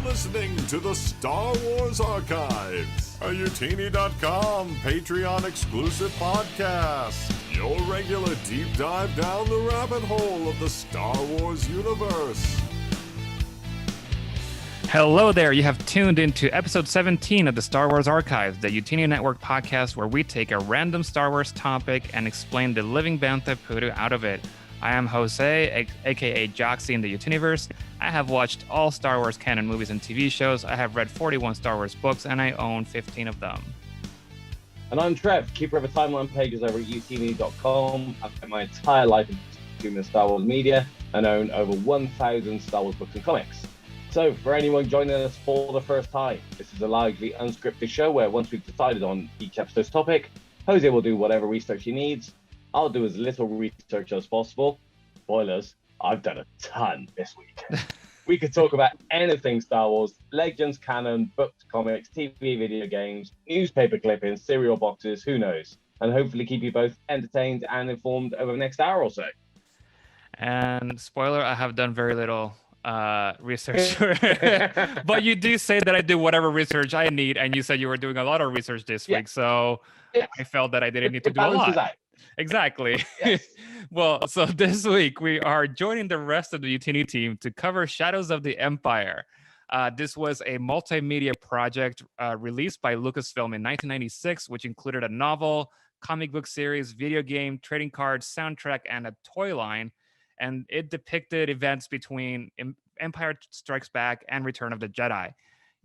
Listening to the Star Wars Archives, a Youtini.com Patreon exclusive podcast. Your regular deep dive down the rabbit hole of the Star Wars universe. Hello there, you have tuned into episode 17 of the Star Wars Archives, the Youtini Network podcast where we take a random Star Wars topic and explain the living bantha poodoo out of it. I am Jose, aka Joxy in the Youtiniverse. I have watched all Star Wars canon movies and TV shows. I have read 41 Star Wars books, and I own 15 of them. And I'm Trev, keeper of a timeline pages over at Youtini.com. I've spent my entire life consuming Star Wars media and own over 1,000 Star Wars books and comics. So, for anyone joining us for the first time, this is a largely unscripted show where once we've decided on each episode's topic, Jose will do whatever research he needs. I'll do as little research as possible. Spoilers, I've done a ton this week. We could talk about anything Star Wars, legends, canon, books, comics, TV, video games, newspaper clippings, cereal boxes, who knows, and hopefully keep you both entertained and informed over the next hour or so. And spoiler, I have done very little research. But you do say that I do whatever research I need, and you said you were doing a lot of research this week, so I felt that I didn't need to do a lot. Out. Exactly. Yes. Well, so this week we are joining the rest of the Youtini team to cover Shadows of the Empire. This was a multimedia project released by Lucasfilm in 1996, which included a novel, comic book series, video game, trading cards, soundtrack, and a toy line. And it depicted events between Empire Strikes Back and Return of the Jedi.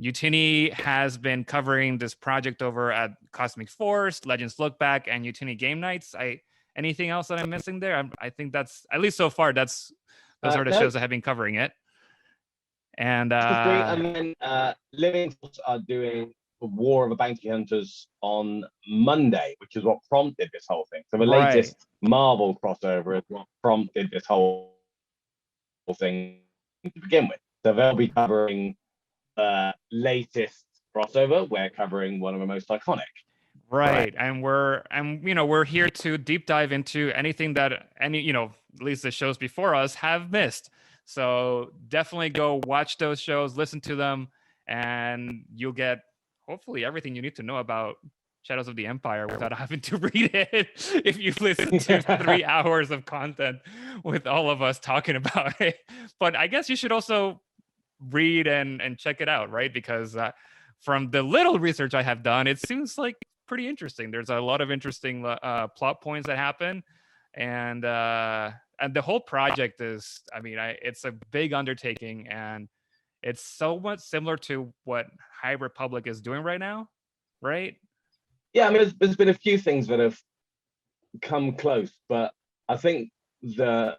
Youtini has been covering this project over at Cosmic Force, Legends Look Back, and Youtini Game Nights. Anything else that I'm missing there? I think that's, at least so far, those are the shows that have been covering it. And then Living Force are doing War of the Bounty Hunters on Monday, which is what prompted this whole thing. So the latest Marvel crossover is what prompted this whole thing to begin with. So they'll be covering latest crossover. We're covering one of the most iconic. Right. And we're here to deep dive into anything that at least the shows before us have missed. So definitely go watch those shows, listen to them, and you'll get hopefully everything you need to know about Shadows of the Empire without having to read it if you've listened to 3 hours of content with all of us talking about it. But I guess you should also read and check it out, right? Because from the little research I have done, it seems like pretty interesting. There's a lot of interesting plot points that happen, and the whole project is, it's a big undertaking, and it's somewhat similar to what High Republic is doing right now, right? Yeah, there's been a few things that have come close, but I think the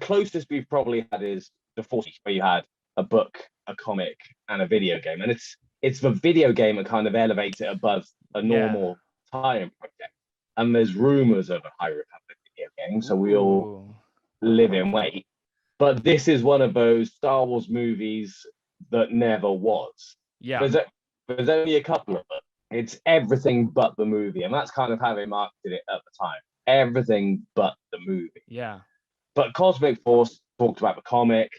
closest we've probably had is the 40s, where you had a book, a comic, and a video game. And it's the video game that kind of elevates it above a normal tie-in project. And there's rumors of a High Republic video game, so we all live in wait. But this is one of those Star Wars movies that never was. Yeah. There's only a couple of them. It's everything but the movie. And that's kind of how they marketed it at the time. Everything but the movie. Yeah. But Cosmic Force talked about the comic.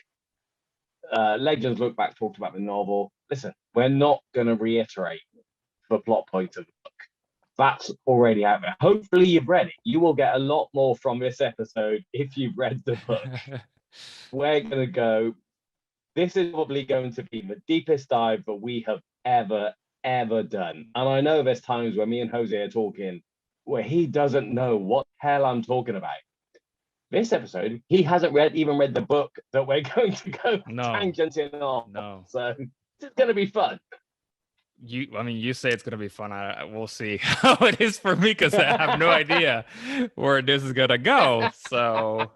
Legends Look Back talked about the novel. Listen, we're not going to reiterate the plot point of the book. That's already out there. Hopefully you've read it. You will get a lot more from this episode if you've read the book. We're going to go. This is probably going to be the deepest dive that we have ever done. And I know there's times where me and Jose are talking where he doesn't know what the hell I'm talking about. This episode, he hasn't even read the book that we're going to go tangenting on. No. So it's going to be fun. You say it's going to be fun. We'll see how it is for me, because I have no idea where this is going to go. So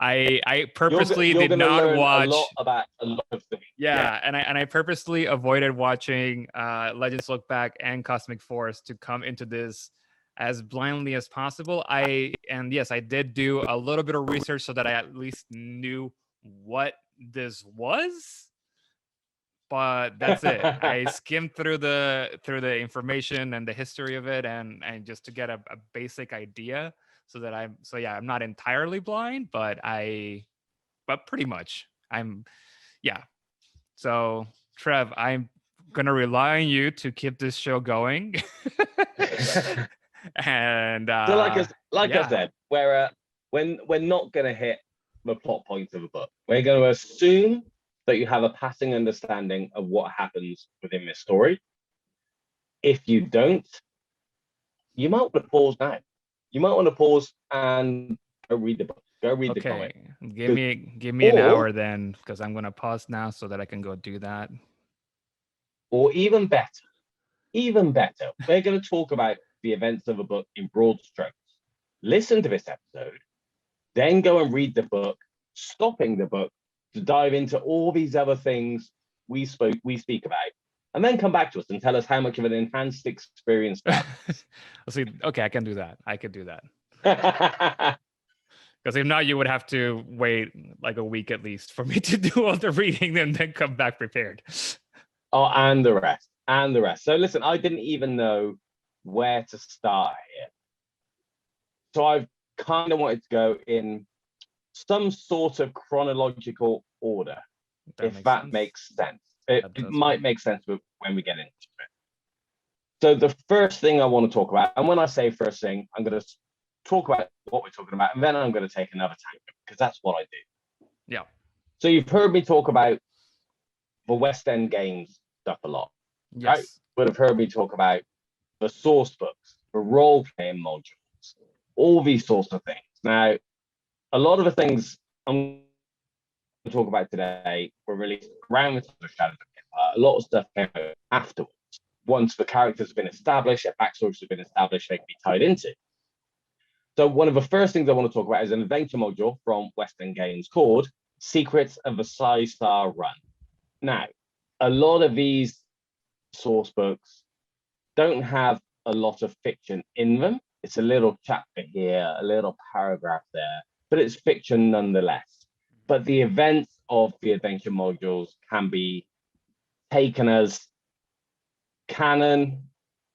I purposely did not watch a lot about a lot of things. And I purposely avoided watching Legends Look Back and Cosmic Force to come into this as blindly as possible. I did do a little bit of research so that I at least knew what this was. but that's it. I skimmed through the information and the history of it, and just to get a basic idea, so that I'm not entirely blind, but pretty much I'm, yeah. So Trev, I'm gonna rely on you to keep this show going. And So like I yeah. said, we're not going to hit the plot points of a book. We're going to assume that you have a passing understanding of what happens within this story. If you don't, you might want to pause now. You might want to pause and go read the book. Go read the comic. Give me an hour then, because I'm gonna pause now so that I can go do that. Or even better, we're going to talk about the events of a book in broad strokes. Listen to this episode, then go and read the book, stopping the book to dive into all these other things we speak about, and then come back to us and tell us how much of an enhanced experience that is. See, okay, I can do that. I could do that. Because if not, you would have to wait like a week at least for me to do all the reading and then come back prepared. Oh, and the rest. So listen, I didn't even know where to start here. So I've kind of wanted to go in some sort of chronological order, if that makes sense. It might make sense when we get into it. So the first thing I want to talk about, and when I say first thing, I'm going to talk about what we're talking about, and then I'm going to take another tangent, because that's what I do. Yeah. So you've heard me talk about the West End games stuff a lot. Yes. Right? Would have heard me talk about the source books, the role-playing modules, all these sorts of things. Now, a lot of the things I'm going to talk about today were released around the time of Shadows of Empire. A lot of stuff came out afterwards. Once the characters have been established, their backstories have been established, they can be tied into. So one of the first things I want to talk about is an adventure module from West End Games called Secrets of the Sly-Star Run. Now, a lot of these source books don't have a lot of fiction in them. It's a little chapter here, a little paragraph there, but it's fiction nonetheless. But the events of the adventure modules can be taken as canon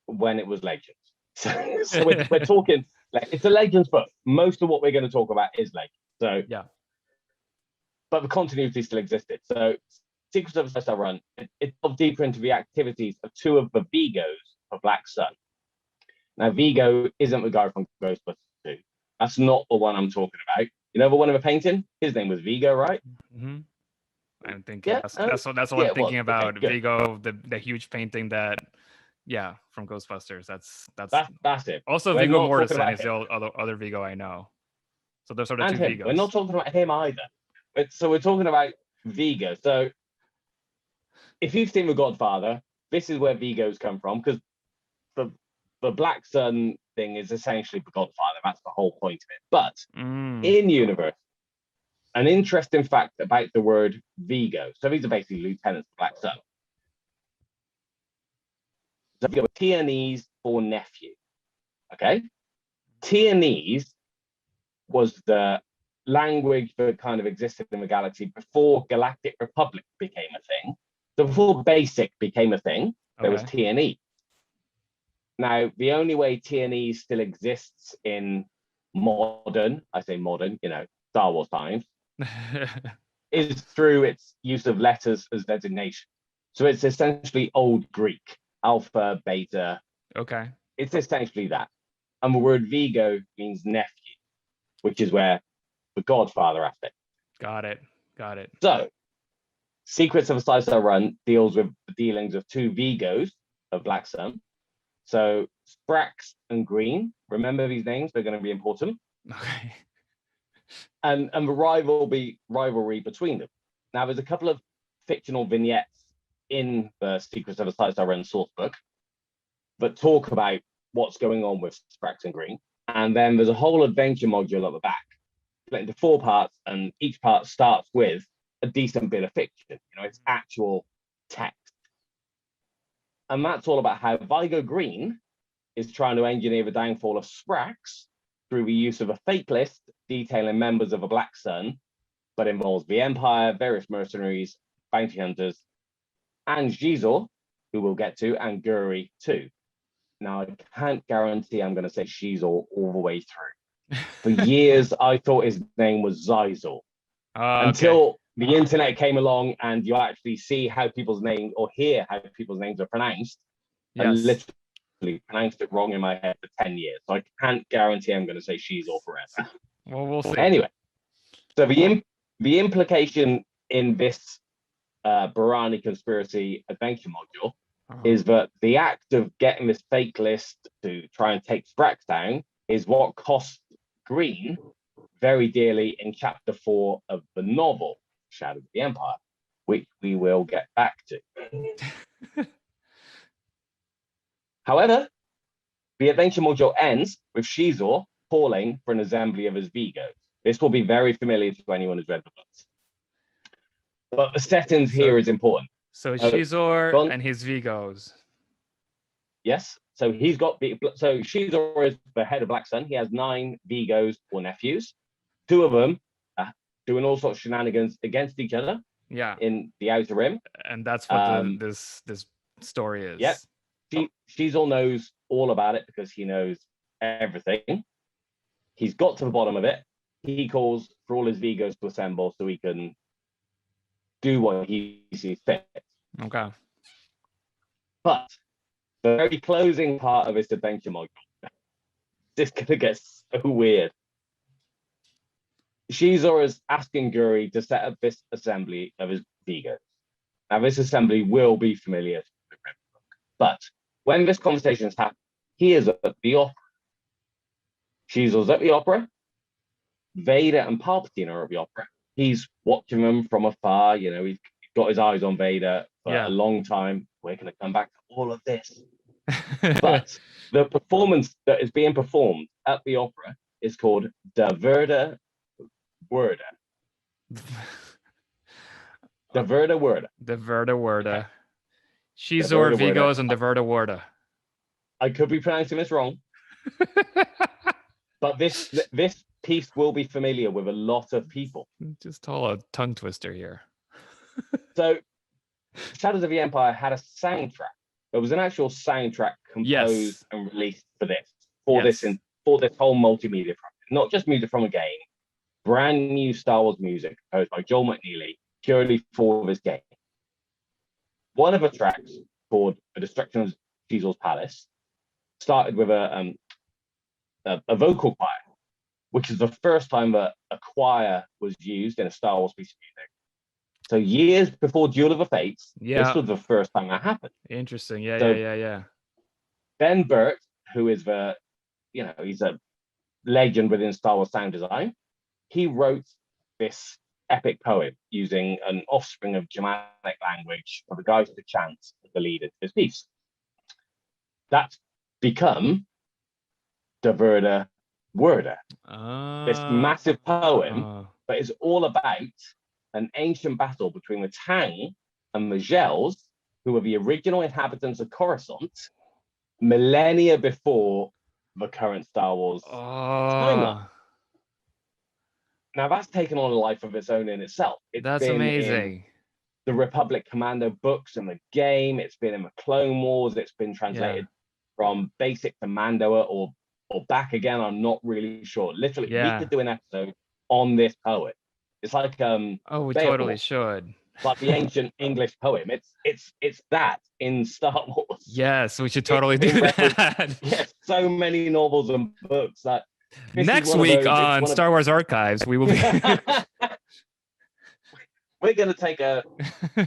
when it was Legends. So we're talking, like, it's a Legends book. Most of what we're going to talk about is Legends. So yeah. But the continuity still existed. So Secrets of the Sly-Star Run, it delved deeper into the activities of two of the Vigos of Black Sun. Now, Vigo isn't the guy from Ghostbusters 2. That's not the one I'm talking about. You know the one in the painting? His name was Vigo, right? Mm-hmm. I'm thinking that's what I'm thinking about. Okay, Vigo, the huge painting that, from Ghostbusters. That's it. Also, We're Viggo not talking Mortensen about is the other Vigo I know. So there's sort of and two him. Vigos. We're not talking about him either. So we're talking about Vigo. So if you've seen The Godfather, this is where Vigos come from, because the Black Sun thing is essentially The Godfather. That's the whole point of it. But in universe, an interesting fact about the word Vigo. So these are basically lieutenants of Black Sun. So Vigo, Tianese for nephew. Okay? Tianese was the language that kind of existed in the galaxy before Galactic Republic became a thing. So before BASIC became a thing, there was Tianese. Now, the only way Tianese still exists in modern, I say modern, Star Wars times, is through its use of letters as designation. So it's essentially Old Greek, alpha, beta. Okay. It's essentially that. And the word Vigo means nephew, which is where the Godfather aspect. Got it. So, Secrets of a Sly-Star Run deals with the dealings of two Vigos of Black Sun. So, Sprax and Green. Remember these names; they're going to be important. Okay. And the rivalry between them. Now, there's a couple of fictional vignettes in the Secrets of a Sly-Star Run source book that talk about what's going on with Sprax and Green. And then there's a whole adventure module at the back, split into 4 parts, and each part starts with a decent bit of fiction. It's actual text. And that's all about how Vigo Green is trying to engineer the downfall of Sprax through the use of a fake list detailing members of a Black Sun, but involves the Empire, various mercenaries, bounty hunters, and Shizor, who we'll get to, and Guri too. Now, I can't guarantee I'm going to say Shizor all the way through. For years, I thought his name was Zizor. Until the internet came along and you actually see how people's names, or hear how people's names are pronounced. I literally pronounced it wrong in my head for 10 years. So I can't guarantee I'm going to say Shizor forever. Well, we'll see. Anyway, so the implication in this Barani conspiracy adventure module is that the act of getting this fake list to try and take Sprax down is what cost Green very dearly in chapter 4 of the novel Shadow of the Empire, which we will get back to. However, the adventure module ends with Shizor calling for an assembly of his Vigos. This will be very familiar to anyone who's read the books. But the settings here is important. So Shizor and his Vigos. Yes. So Shizor is the head of Black Sun. He has 9 Vigos or nephews. 2 of them are doing all sorts of shenanigans against each other. Yeah. In the Outer Rim. And that's what this story is. Yeah. Shizor knows all about it because he knows everything. He's got to the bottom of it. He calls for all his Vigos to assemble so he can do what he sees fit. Okay. But the very closing part of this adventure module, this is going to get so weird. Shizor is asking Guri to set up this assembly of his Vigos. Now, this assembly will be familiar to the book, but when this conversation has happened, he is at the opera. Shizor's at the opera. Vader and Palpatine are at the opera. He's watching them from afar. You know, he's got his eyes on Vader for a long time. We're going to come back to all of this. But the performance that is being performed at the opera is called Da Verda Werda. Da Verda Werda. Da Verda Werda. Shizor, Vigos, and Da Verda Werda. I could be pronouncing this wrong. But this piece will be familiar with a lot of people. Just all a tongue twister here. So, Shadows of the Empire had a soundtrack. There was an actual soundtrack composed and released for this, for this whole multimedia project. Not just music from a game, brand new Star Wars music composed by Joel McNeely purely for this game. One of the tracks, called "The Destruction of Shizor's Palace," started with a vocal choir, which is the first time that a choir was used in a Star Wars piece of music. So years before Duel of the Fates, this was the first time that happened. Interesting. Yeah. Ben Burt, who is he's a legend within Star Wars sound design, he wrote this epic poem using an offspring of Germanic language for the guys to chant as the lead of his piece. That's become Da Verda Werda. This massive poem that is all about an ancient battle between the Tang and the Gels, who were the original inhabitants of Coruscant, millennia before the current Star Wars timeline. Now that's taken on a life of its own in itself. That's amazing. The Republic Commando books and the game. It's been in the Clone Wars. It's been translated from basic to Mando or back again. I'm not really sure. Literally, we could do an episode on this poet. It's like we totally should. Like the ancient English poem. It's that in Star Wars. Yes, we should totally do that. Yes, so many novels and books that. Next week on Star Wars Archives, we will be. We're going to take a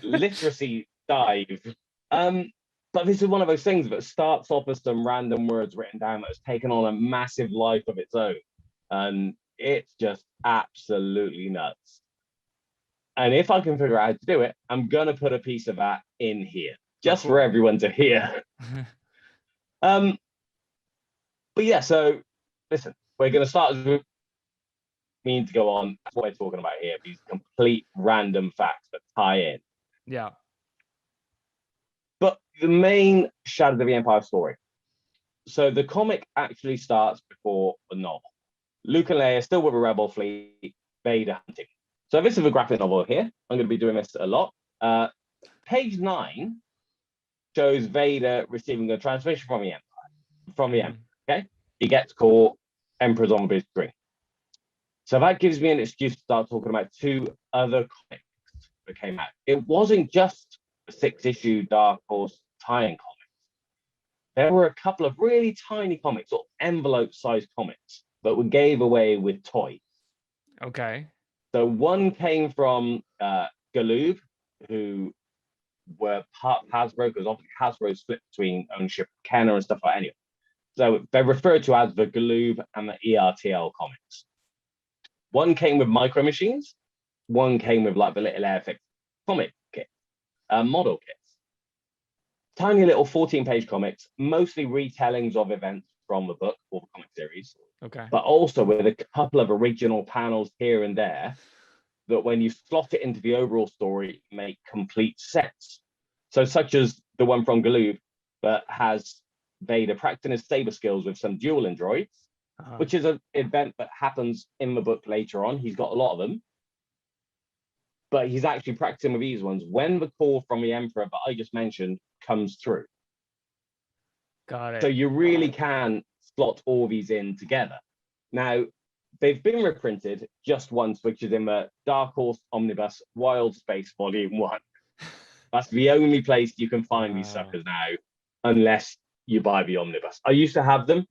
literacy dive. But this is one of those things that starts off as some random words written down that has taken on a massive life of its own. And it's just absolutely nuts. And if I can figure out how to do it, I'm going to put a piece of that in here, just for everyone to hear. But yeah, so listen, we're going to start as we mean to go on. That's what we're talking about here, these complete random facts that tie in. Yeah. But the main Shadow of the Empire story. So the comic actually starts before the novel. Luke and Leia still with a rebel fleet, Vader hunting. So this is a graphic novel here. I'm going to be doing this a lot. page 9 shows Vader receiving a transmission from the Emperor. Okay, he gets caught. Emperor's on the big screen. So that gives me an excuse to start talking about 2 other comics that came out. It wasn't just a 6-issue Dark Horse tie-in comic. There were a couple of really tiny comics, or envelope-sized comics, that were gave away with toys. Okay. So one came from Galoob, who were part of Hasbro, because obviously Hasbro split between ownership of Kenner and stuff like that. Anyway, so they're referred to as the Galoob and the ERTL comics. One came with Micro Machines, one came with like the little Airfix comic kit, model kits. Tiny little 14-page comics, mostly retellings of events from the book or the comic series. Okay. But also with a couple of original panels here and there that when you slot it into the overall story, make complete sense. So such as the one from Galoob that has Vader practicing his saber skills with some dueling droids, which is an event that happens in the book later on. He's got a lot of them. But he's actually practicing with these ones when the call from the Emperor that I just mentioned comes through. Got it. So you really can slot all these in together. Now, they've been reprinted just once, which is in the Dark Horse Omnibus Wild Space Volume 1. That's the only place you can find these suckers now, unless you buy the Omnibus. I used to have them,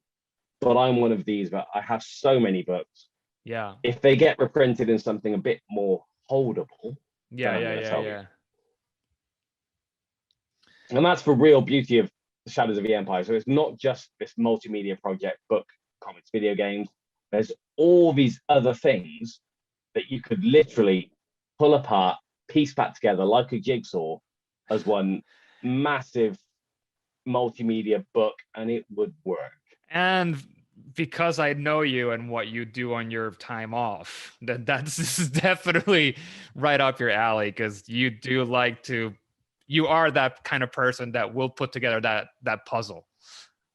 but I'm one of these, but I have so many books. Yeah. If they get reprinted in something a bit more holdable. Yeah. And that's the real beauty of the Shadows of the Empire. So it's not just this multimedia project, book, comics, video games. There's all these other things that you could literally pull apart, piece back together like a jigsaw as one massive multimedia book, and it would work. And because I know you and what you do on your time off, this is definitely right up your alley, because you do like to, you are that kind of person that will put together that puzzle.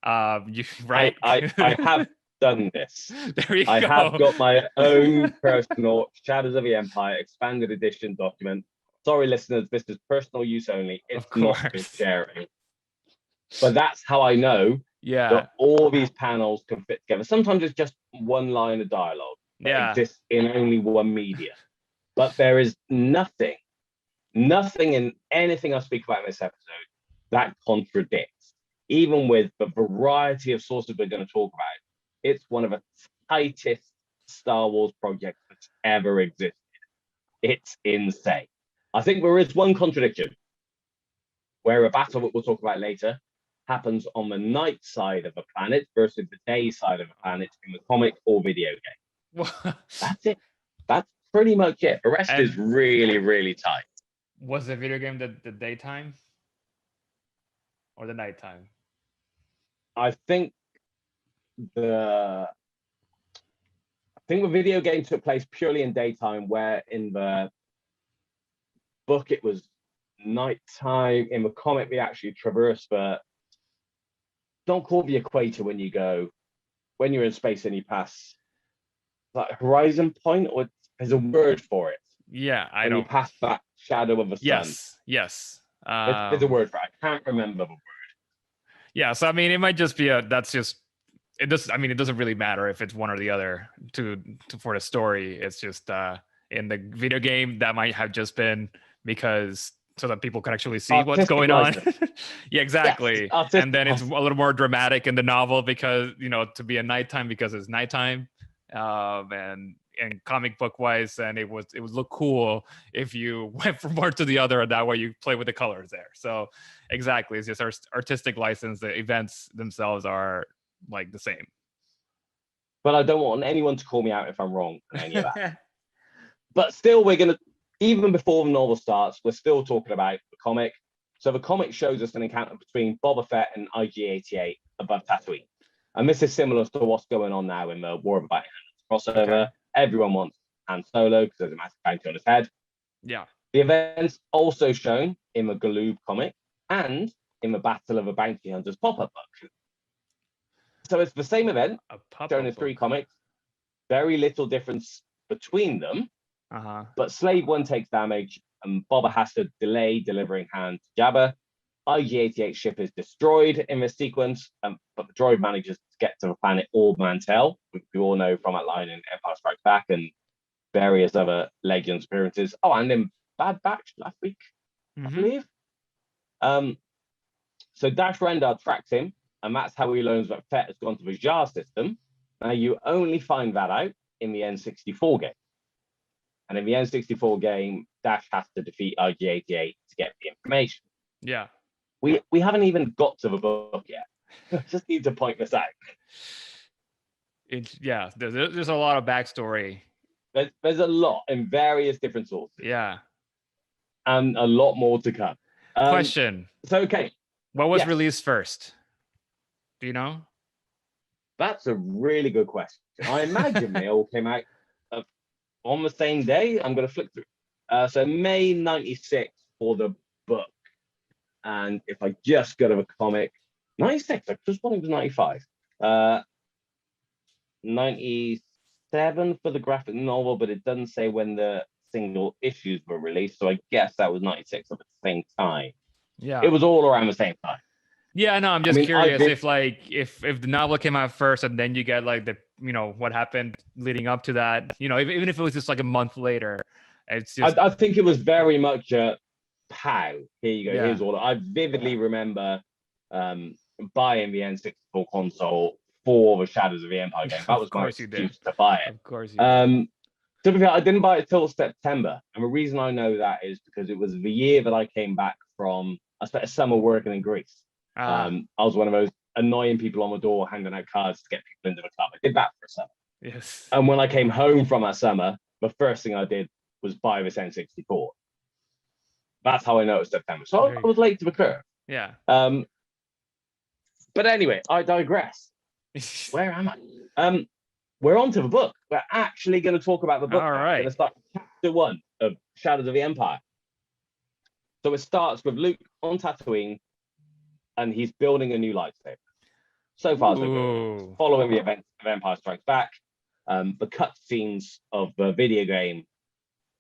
Right? I have done this. There you go. I have got my own personal Shadows of the Empire expanded edition document. Sorry, listeners, this is personal use only. It's not for sharing. But that's how I know that all these panels can fit together. Sometimes it's just one line of dialogue that exists in only one media. But there is nothing in anything I speak about in this episode that contradicts. Even with the variety of sources we're going to talk about, it's one of the tightest Star Wars projects that's ever existed. It's insane. I think there is one contradiction where a battle that we'll talk about later happens on the night side of the planet versus the day side of the planet in the comic or video game. That's it. That's pretty much it. The rest is really, really tight. Was the video game the daytime or the nighttime? I think the video game took place purely in daytime, where in the book it was nighttime. In the comic, they actually traverse the, don't call the equator when you're in space and you pass that horizon point, or there's a word for it. Yeah, I when don't. you pass that shadow of the sun. Yes. There's a word for it. I can't remember the word. Yeah, so I mean, it might just be it doesn't really matter if it's one or the other for the story. It's just in the video game that might have just been because so that people can actually see what's going on. Yeah, exactly. Yes, and then it's a little more dramatic in the novel because, to be a nighttime because it's nighttime. And comic book wise, and it would look cool if you went from one to the other, and that way you play with the colors there. So exactly, it's just our artistic license. The events themselves are like the same. But I don't want anyone to call me out if I'm wrong on any of that. But still, we're gonna, even before the novel starts, we're still talking about the comic. So the comic shows us an encounter between Boba Fett and IG-88 above Tatooine, and this is similar to what's going on now in the War of the Bounty Hunters crossover. Okay. Everyone wants Han Solo because there's a massive bounty on his head. Yeah. The event's also shown in the Galoob comic and in the Battle of the Bounty Hunters pop-up book. So it's the same event shown in 3 comics. Very little difference between them. But Slave 1 takes damage, and Boba has to delay delivering Han to Jabba. IG-88 ship is destroyed in this sequence, but the droid manages to get to the planet Orb Mantell, which we all know from that line in Empire Strikes Back and various other Legends appearances. Oh, and in Bad Batch last week, I believe. So Dash Rendar tracks him, and that's how he learns that Fett has gone to the Jar system. Now, you only find that out in the N64 game. And in the N64 game, Dash has to defeat IG-88 to get the information. Yeah. We haven't even got to the book yet. Just need to point this out. There's a lot of backstory. There's a lot in various different sources. Yeah. And a lot more to come. Question. So, okay. What was released first? Do you know? That's a really good question. I imagine they all came out on the same day. I'm going to flick through. So May 96 for the book. And if I just go to the comic, 96, I just thought it was 95. 97 for the graphic novel, but it doesn't say when the single issues were released. So I guess that was 96 at the same time. Yeah. It was all around the same time. Yeah, no, I'm just curious if the novel came out first and then you get like the, what happened leading up to that, even if it was just like a month later. It's just I think it was very much a pow. Here you go. Yeah. Here's all. I vividly remember buying the N64 console for the Shadows of the Empire game. That was my excuse to buy it. Of course you did. To be fair, I didn't buy it till September. And the reason I know that is because it was the year that I came back from, I spent a summer working in Greece. I was one of those annoying people on the door handing out cards to get people into the club. I did that for a summer. Yes. And when I came home from that summer, the first thing I did was buy this N64. That's how I know it was September. So I was late to the curve. Yeah. But anyway, I digress. Where am I? We're on to the book. We're actually going to talk about the book. All right. We're going to start chapter 1 of Shadows of the Empire. So it starts with Luke on Tatooine, and he's building a new lightsaber. So far, so good. Following the events of Empire Strikes Back, the cutscenes of the video game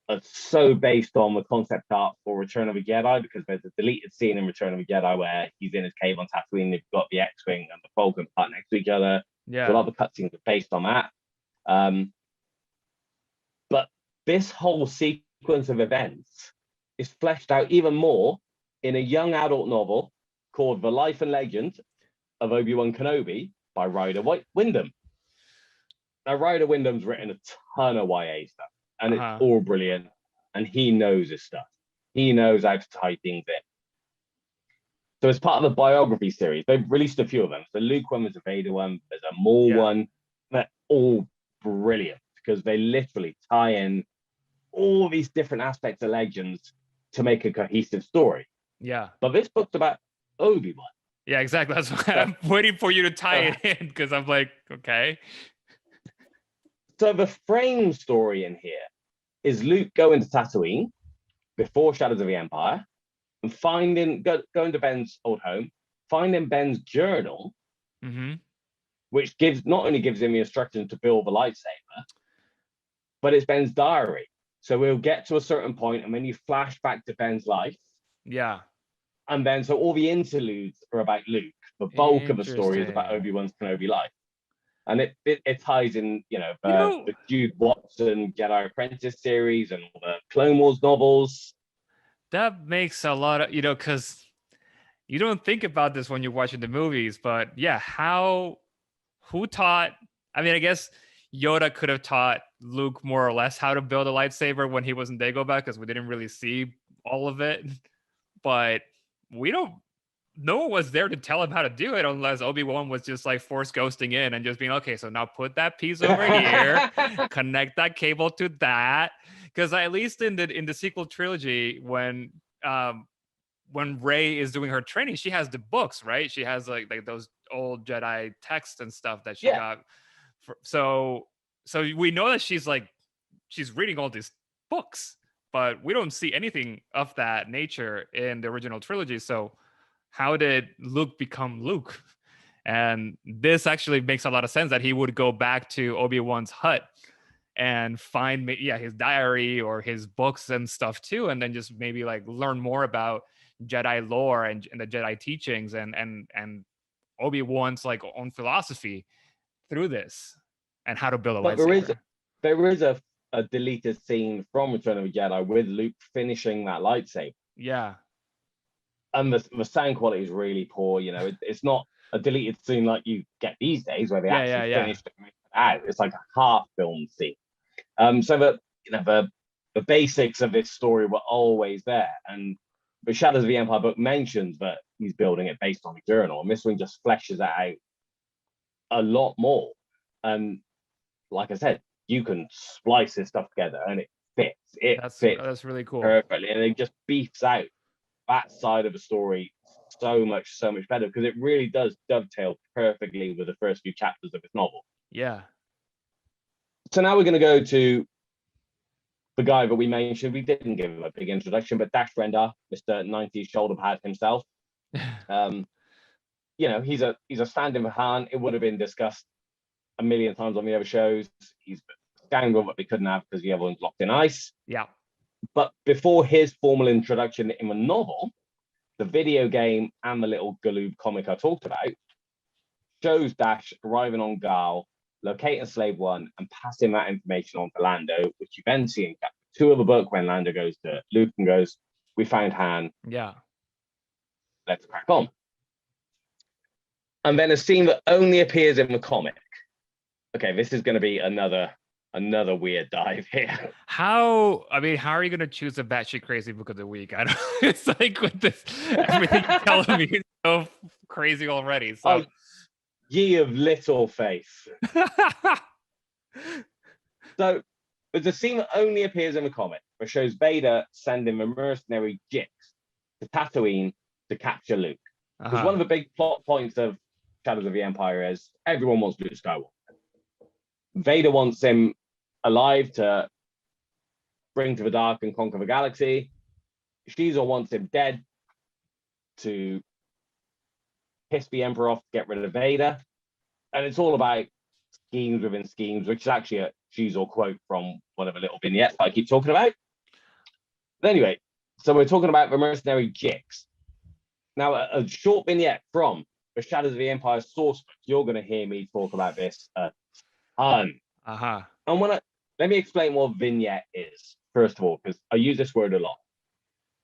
are so based on the concept art for Return of the Jedi, because there's a deleted scene in Return of the Jedi where he's in his cave on Tatooine, they've got the X-Wing and the Falcon part next to each other. Yeah. So a lot of the cutscenes are based on that. But this whole sequence of events is fleshed out even more in a young adult novel called The Life and Legend of Obi-Wan Kenobi by Ryder Wyndham. Now, Ryder Wyndham's written a ton of YA stuff, and it's all brilliant, and he knows his stuff. He knows how to tie things in. So as part of the biography series, they've released a few of them. The Luke one was a Vader one, there's a Maul one. They're all brilliant because they literally tie in all these different aspects of Legends to make a cohesive story. Yeah. But this book's about Obi-Wan. Yeah, exactly. That's why I'm waiting for you to tie it in, because I'm like, okay. So the frame story in here is Luke going to Tatooine before Shadows of the Empire and going to Ben's old home, finding Ben's journal, which not only gives him the instructions to build the lightsaber, but it's Ben's diary. So we'll get to a certain point, and then you flash back to Ben's life. Yeah. And then, so all the interludes are about Luke. The bulk of the story is about Obi-Wan's Kenobi life. And it ties in, the Jude Watson Jedi Apprentice series and all the Clone Wars novels. That makes a lot of, because you don't think about this when you're watching the movies, but yeah, who taught, I guess Yoda could have taught Luke more or less how to build a lightsaber when he was in Dagobah, because we didn't really see all of it. But no one was there to tell him how to do it, unless Obi-Wan was just like force ghosting in and just being, okay, so now put that piece over here, connect that cable to that. Because at least in the sequel trilogy, when Rey is doing her training, she has the books, right? She has like those old Jedi texts and stuff that she got. So we know that she's reading all these books, but we don't see anything of that nature in the original trilogy. So how did Luke become Luke? And this actually makes a lot of sense that he would go back to Obi-Wan's hut and find his diary or his books and stuff too, and then just maybe like learn more about Jedi lore and the Jedi teachings and Obi-Wan's like own philosophy through this and how to build a But lightsaber. there is a deleted scene from Return of the Jedi with Luke finishing that lightsaber. Yeah. And the sound quality is really poor. It's not a deleted scene like you get these days where they actually finish it out. It's like a half filmed scene. So that the basics of this story were always there. And the Shadows of the Empire book mentions that he's building it based on a journal, and this one just fleshes that out a lot more. And like I said, you can splice this stuff together and it fits. That's really cool. Perfectly, and it just beefs out that side of the story so much better, because it really does dovetail perfectly with the first few chapters of this novel. Yeah. So now we're going to go to the guy that we mentioned. We didn't give him a big introduction, but Dash Rendar, Mr. 90s shoulder pad himself. He's a stand-in for Han. It would have been discussed a million times on the other shows. He's a scoundrel that they couldn't have because the other one's locked in ice. Yeah. But before his formal introduction in the novel, the video game and the little Galoob comic I talked about shows Dash arriving on Gal, locating Slave One, and passing that information on to Lando, which you then see in chapter 2 of the book when Lando goes to Luke and goes, "We found Han. Yeah. Let's crack on." And then a scene that only appears in the comic. Okay, this is going to be another weird dive here. How are you going to choose a batshit crazy book of the week? I don't. It's like with this, everything you're telling me is so crazy already. So, ye of little faith. So there's a scene that only appears in the comic, which shows Vader sending the mercenary Jix to Tatooine to capture Luke. Because one of the big plot points of Shadows of the Empire is everyone wants Luke Skywalker. Vader wants him alive to bring to the dark and conquer the galaxy. Caesar wants him dead to piss the Emperor off to get rid of Vader. And it's all about schemes within schemes, which is actually a Caesar quote from one of the little vignettes I keep talking about. But anyway, so we're talking about the mercenary Jix. Now, a short vignette from the Shadows of the Empire source book. You're going to hear me talk about this a ton. And let me explain what vignette is, first of all, because I use this word a lot.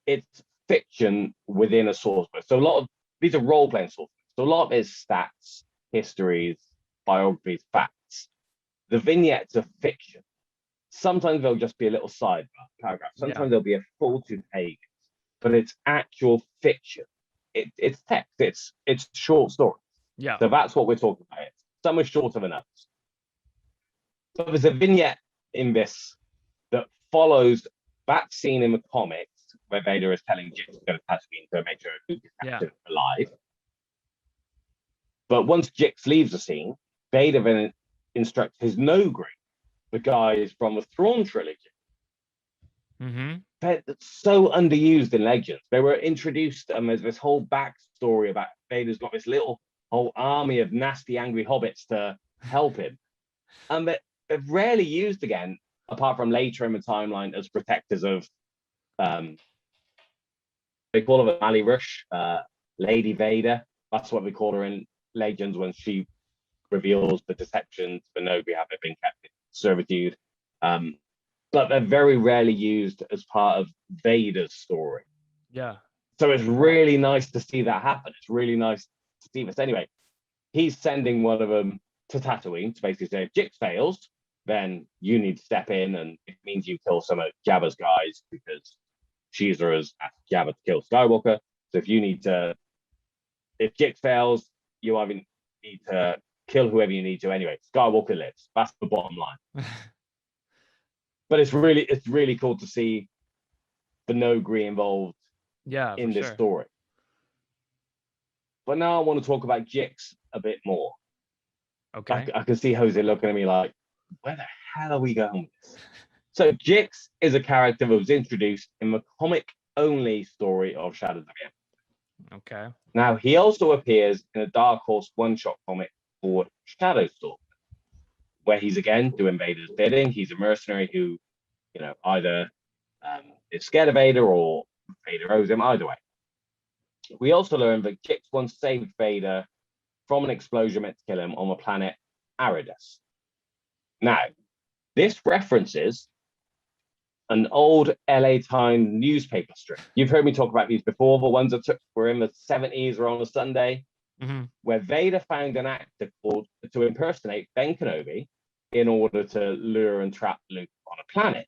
It's fiction within a source book. So these are role-playing source books. So a lot of it is stats, histories, biographies, facts. The vignettes are fiction. Sometimes they'll just be a little sidebar paragraph. Sometimes there'll be a full 2 pages, but it's actual fiction. It's text. It's short stories. Yeah. So that's what we're talking about. Some are shorter than others. So there's a vignette in this that follows that scene in the comics where Vader is telling Jix to go to Tatooine to make sure Luke is captured alive. But once Jix leaves the scene, Vader then instructs his Nogri, the guys from the Thrawn trilogy. They're so underused in Legends. They were introduced as this whole backstory about Vader's got this little whole army of nasty, angry hobbits to help him. And they're rarely used again, apart from later in the timeline as protectors of, they call her Mally Rush, Lady Vader. That's what we call her in Legends when she reveals the deceptions for Nobody have been kept in servitude. But they're very rarely used as part of Vader's story. Yeah. So it's really nice to see that happen. It's really nice to see this. Anyway, he's sending one of them to Tatooine to basically say, if Jix fails, then you need to step in, and it means you kill some of Jabba's guys because Caesar has asked Jabba to kill Skywalker. So if Jix fails, you either need to kill whoever you need to anyway. Skywalker lives. That's the bottom line. But it's really cool to see the Nogri involved in this story. But now I want to talk about Jix a bit more. Okay. I can see Jose looking at me like, where the hell are we going with this? So Jix is a character that was introduced in the comic-only story of Shadows of the Empire. Okay. Now, he also appears in a Dark Horse one-shot comic called Shadowstorm. where he's again doing Vader's bidding. He's a mercenary who, either is scared of Vader or Vader owes him. Either way, we also learn that Gix once saved Vader from an explosion meant to kill him on the planet Aridus. Now, this references an old LA Times newspaper strip. You've heard me talk about these before, the ones that were in the 70s or on a Sunday, where Vader found an actor called to impersonate Ben Kenobi in order to lure and trap Luke on a planet.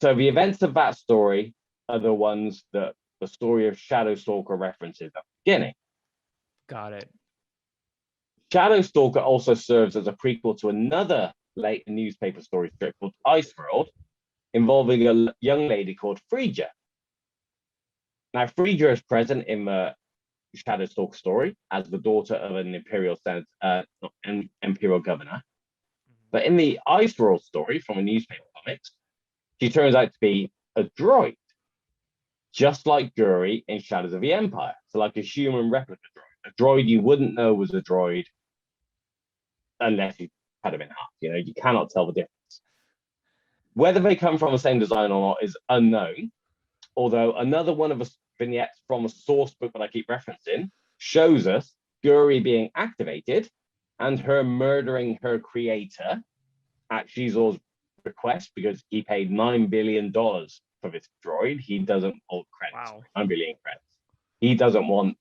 So the events of that story are the ones that the story of Shadow Stalker references at the beginning. Got it. Shadow Stalker also serves as a prequel to another late newspaper story strip called Ice World, involving a young lady called Frigga. Now, Frigga is present in the Shadow Stalker story as the daughter of an imperial governor. But in the Ice World story from a newspaper comics, she turns out to be a droid, just like Guri in Shadows of the Empire. So like a human replica droid, a droid you wouldn't know was a droid unless you had them in half. You cannot tell the difference. Whether they come from the same design or not is unknown, although another one of the vignettes from a source book that I keep referencing shows us Guri being activated and her murdering her creator at Shizor's request because he paid $9 billion for this droid. He doesn't want credits. Wow. 9 billion credits. He doesn't want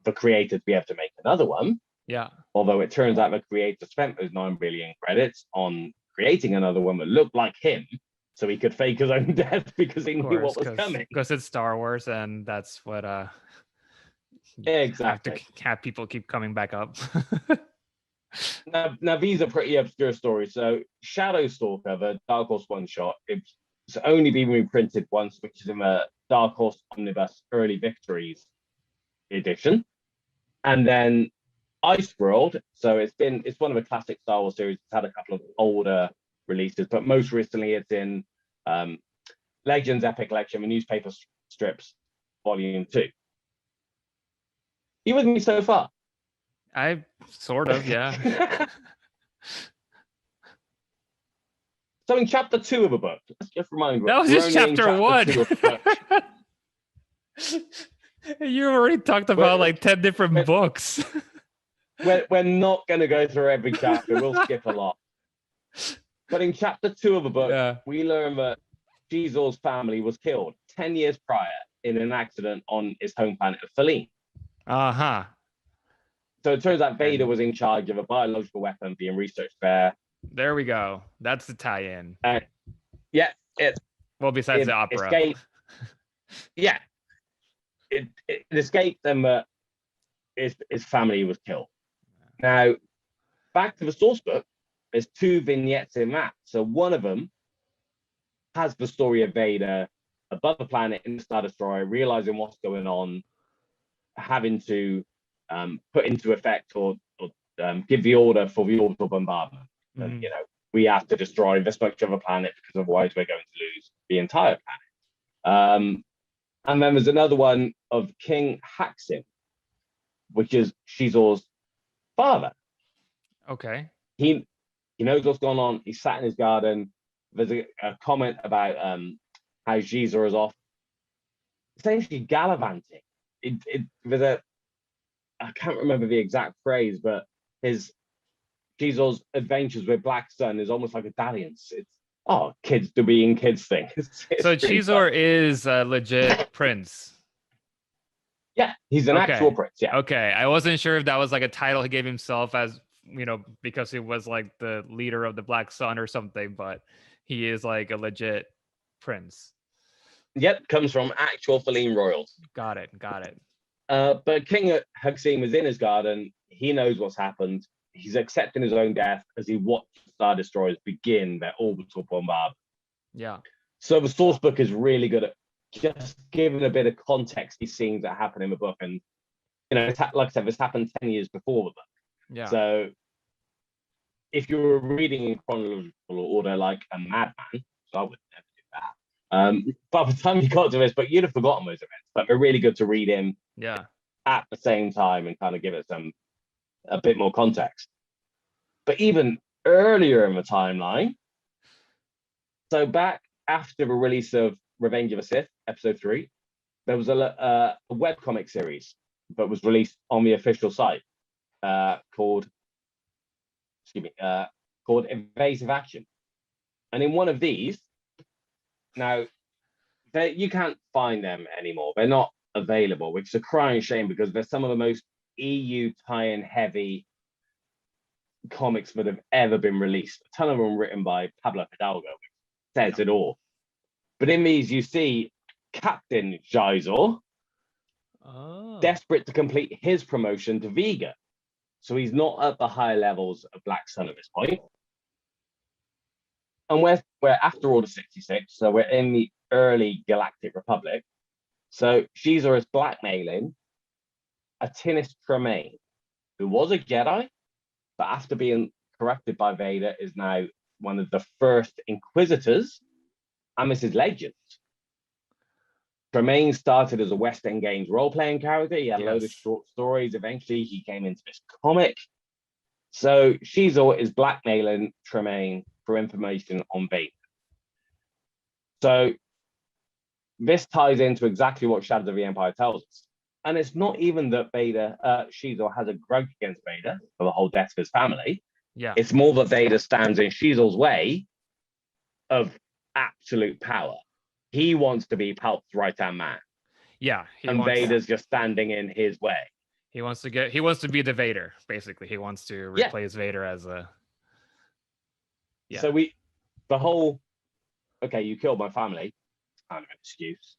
the creator to be able to make another one. Yeah. Although it turns out the creator spent those 9 billion credits on creating another one that looked like him, so he could fake his own death because he knew what was coming. Because it's Star Wars, and that's what exactly. have to have people keep coming back up. Now these are pretty obscure stories. So Shadow Stalker, the Dark Horse one shot, it's only been reprinted once, which is in the Dark Horse Omnibus Early Victories edition, and then Ice World. So it's one of the classic Star Wars series. It's had a couple of older releases, but most recently it's in Legends Epic Collection, the newspaper strips, Volume 2. You with me so far? I sort of, yeah. So in chapter 2 of the book, let's just remind that was just chapter 1. You already talked about like 10 different books. We're not going to go through every chapter. We'll skip a lot. But in chapter 2 of the book, we learn that Shizor's family was killed 10 years prior in an accident on his home planet of Faline. Uh-huh. So it turns out Vader was in charge of a biological weapon being researched there. There we go. That's the tie-in. Yeah. Well, besides the opera. Yeah. It escaped and his family was killed. Now, back to the source book, there's 2 vignettes in that. So one of them has the story of Vader above the planet in the Star Destroyer, realizing what's going on, having to put into effect or give the order for the orbital bombardment. And, we have to destroy this much of a planet because otherwise we're going to lose the entire planet. And then there's another one of King Haxin, which is Shizor's father. Okay. He knows what's going on. He's sat in his garden. There's a comment about how Shizor is off, essentially gallivanting. I can't remember the exact phrase, but Shizor's adventures with Black Sun is almost like a dalliance. It's kids do being kids thing. So Shizor is a legit prince. Yeah, he's an actual prince. Yeah. Okay, I wasn't sure if that was like a title he gave himself as, because he was like the leader of the Black Sun or something, but he is like a legit prince. Yep, comes from actual Faline royals. Got it. But King Haxin was in his garden. He knows what's happened. He's accepting his own death as he watches Star Destroyers begin their orbital bombardment. Yeah. So the source book is really good at just giving a bit of context these scenes that happen in the book. And, like I said, this happened 10 years before the book. Yeah. So if you were reading in chronological order like a madman, so I would never do that. By the time you got to this book, you'd have forgotten those events. But they're really good to read in at the same time and kind of give it some a bit more context. But even earlier in the timeline, so back after the release of Revenge of the Sith, Episode 3, there was a webcomic series that was released on the official site called Evasive Action. And in one of these, now, you can't find them anymore. They're not available, which is a crying shame because they're some of the most EU tie-in heavy comics that have ever been released. A ton of them written by Pablo Hidalgo, which says it all. But in these, you see Captain Jaizor desperate to complete his promotion to Vega. So he's not at the high levels of Black Sun at this point. And we're after Order 66, so we're in the early Galactic Republic. So Xizor is blackmailing Atinis Tremaine, who was a Jedi, but after being corrupted by Vader, is now one of the first Inquisitors, and this is legend. Tremaine started as a West End Games role-playing character. He had a load of short stories. Eventually, he came into this comic. So Xizor is blackmailing Tremaine for information on Vader. So this ties into exactly what Shadows of the Empire tells us. And it's not even that Xizor has a grudge against Vader for the whole death of his family. Yeah. It's more that Vader stands in Xizor's way of absolute power. He wants to be Palp's right-hand man. Yeah. Vader's just standing in his way. He wants to be the Vader, basically. He wants to replace Vader as a... Yeah. So okay, you killed my family. Kind of an excuse.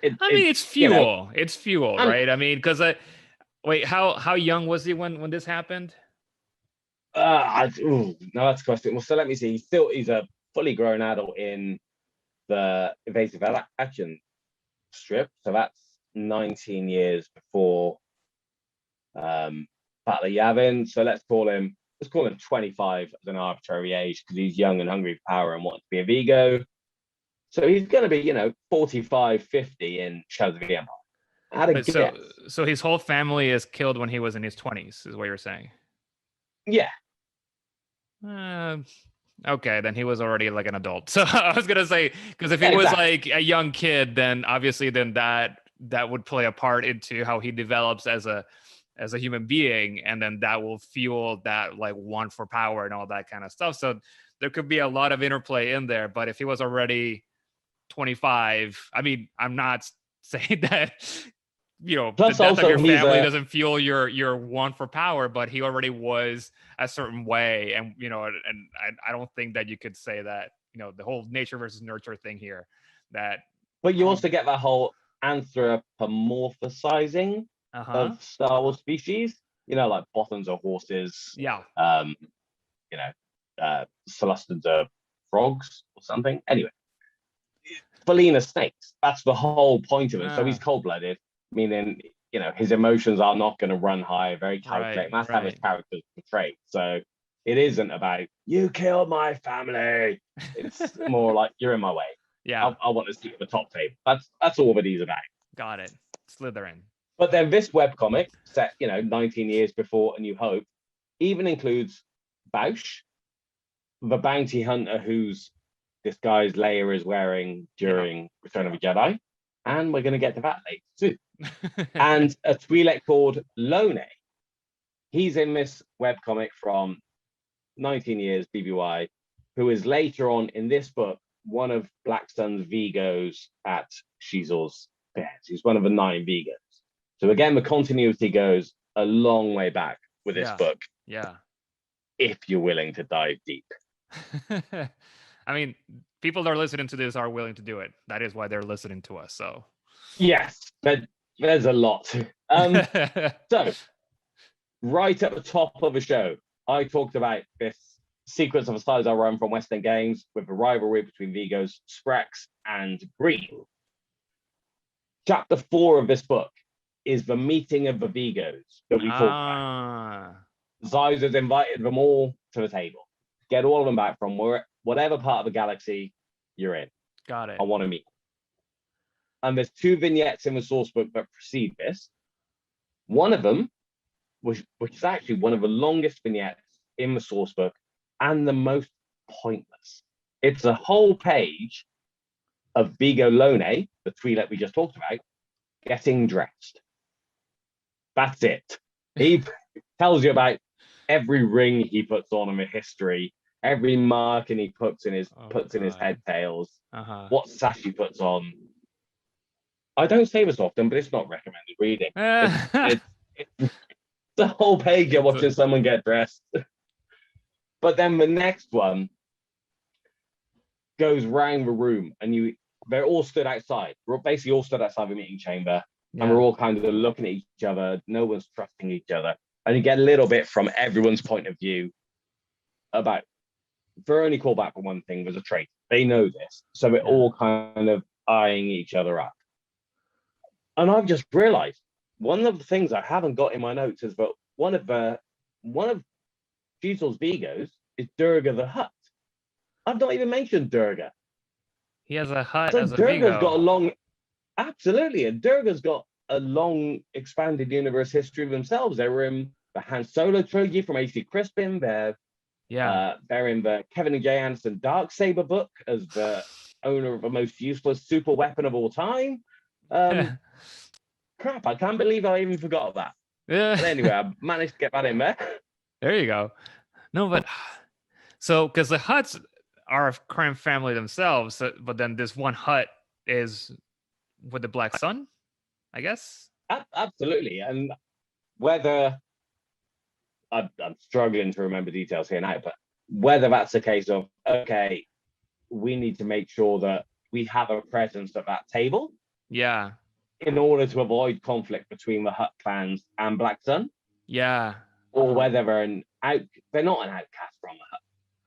It's fuel. It's fuel, right? I mean, because wait, how young was he when this happened? No, that's a question. Well, so let me see. He's a fully grown adult in the Evasive Action strip. So that's 19 years before Battle of Yavin. So let's call him 25 as an arbitrary age because he's young and hungry for power and wants to be a Vigo. So he's going to be, 45, 50 in Shadows of the Empire. So his whole family is killed when he was in his 20s, is what you're saying? Yeah. Okay, then he was already like an adult. So I was going to say, because if he was like a young kid, then obviously that would play a part into how he develops as a human being, and then that will fuel that like want for power and all that kind of stuff. So there could be a lot of interplay in there. But if he was already 25, I mean, I'm not saying that Plus the death of your family doesn't fuel your want for power, but he already was a certain way, and and I don't think that you could say that the whole nature versus nurture thing here. But you also get that whole anthropomorphizing of Star Wars species. Like Bothans are horses. Yeah. Celestins are frogs or something. Anyway. Felina snakes. That's the whole point of it. So he's cold-blooded, meaning his emotions are not going to run high, very calculated. That's how his character's portrayed. So it isn't about you killed my family. It's more like you're in my way. Yeah, I want to sit at the top table. That's all that he's about. Got it. Slytherin. But then this webcomic set 19 years before A New Hope even includes Bausch, the bounty hunter whose disguise Leia is wearing during Return of the Jedi, and we're going to get to that later too. And a Twi'lek called Lone. He's in this webcomic from 19 years BBY, who is later on in this book one of Black Sun's Vigos at Xizor's behest. He's one of the 9 Vigos. So again, the continuity goes a long way back with this book. Yeah. If you're willing to dive deep. I mean, people that are listening to this are willing to do it. That is why they're listening to us. So, yes, there's a lot. So, right at the top of the show, I talked about this sequence of a size I run from West End Games with the rivalry between Vigos, Sprex, and Green. Chapter 4 of this book is the meeting of the Vigos that we talked about. Xizor's invited them all to the table. Get all of them back from whatever part of the galaxy you're in. Got it. I want to meet. And there's 2 vignettes in the source book that precede this. One of them, which is actually one of the longest vignettes in the source book and the most pointless. It's a whole page of Vigo Lone, the Twi'lek we just talked about, getting dressed. That's it. He tells you about every ring he puts on in the history, every marking he puts in his head tails, what sash he puts on. I don't say this often, but it's not recommended reading. It's the whole page you're watching someone get dressed. But then the next one goes round the room, and they're all stood outside. We're basically all stood outside the meeting chamber, and we're all kind of looking at each other. No one's trusting each other. And you get a little bit from everyone's point of view about, they're only called back for one thing, there's a traitor. They know this. So we're all kind of eyeing each other up. And I've just realized one of the things I haven't got in my notes is that one of Fusel's Vigos is Durga the Hutt. I've not even mentioned Durga. He has a hut So as a Durga's Vigo. got a long, absolutely, and Durga's got a long expanded universe history themselves. They were in the Han Solo trilogy from A.C. Crispin. They're in the Kevin and Jay Anderson Darksaber book as the owner of the most useless super weapon of all time. Crap, I can't believe I even forgot that. But anyway, I managed to get that in there. There you go. No, but so because the Hutts are a crime family themselves, but then this one Hutt is with the Black Sun, I guess. Absolutely, and whether I'm struggling to remember details here now, but whether that's a case of, okay, we need to make sure that we have a presence at that table. Yeah. In order to avoid conflict between the Hutt clans and Black Sun. Yeah. Or whether they're not an outcast from the Hutt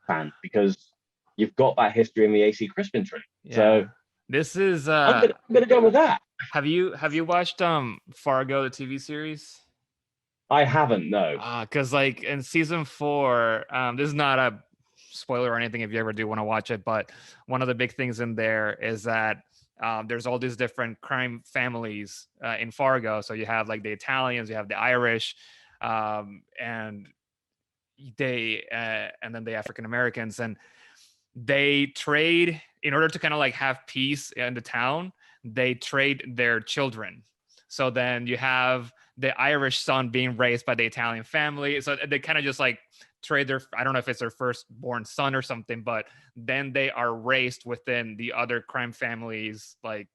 clan, because you've got that history in the A.C. Crispin tree. Yeah. So this is I'm gonna go with that. Have you watched Fargo, the TV series? I haven't, no. Because like in season 4, this is not a spoiler or anything if you ever do want to watch it, but one of the big things in there is that there's all these different crime families in Fargo. So you have like the Italians, you have the Irish, and then the African Americans, and they trade in order to kind of like have peace in the town. They trade their children. So then you have the Irish son being raised by the Italian family. So they kind of just like trade I don't know if it's their firstborn son or something, but then they are raised within the other crime families, like,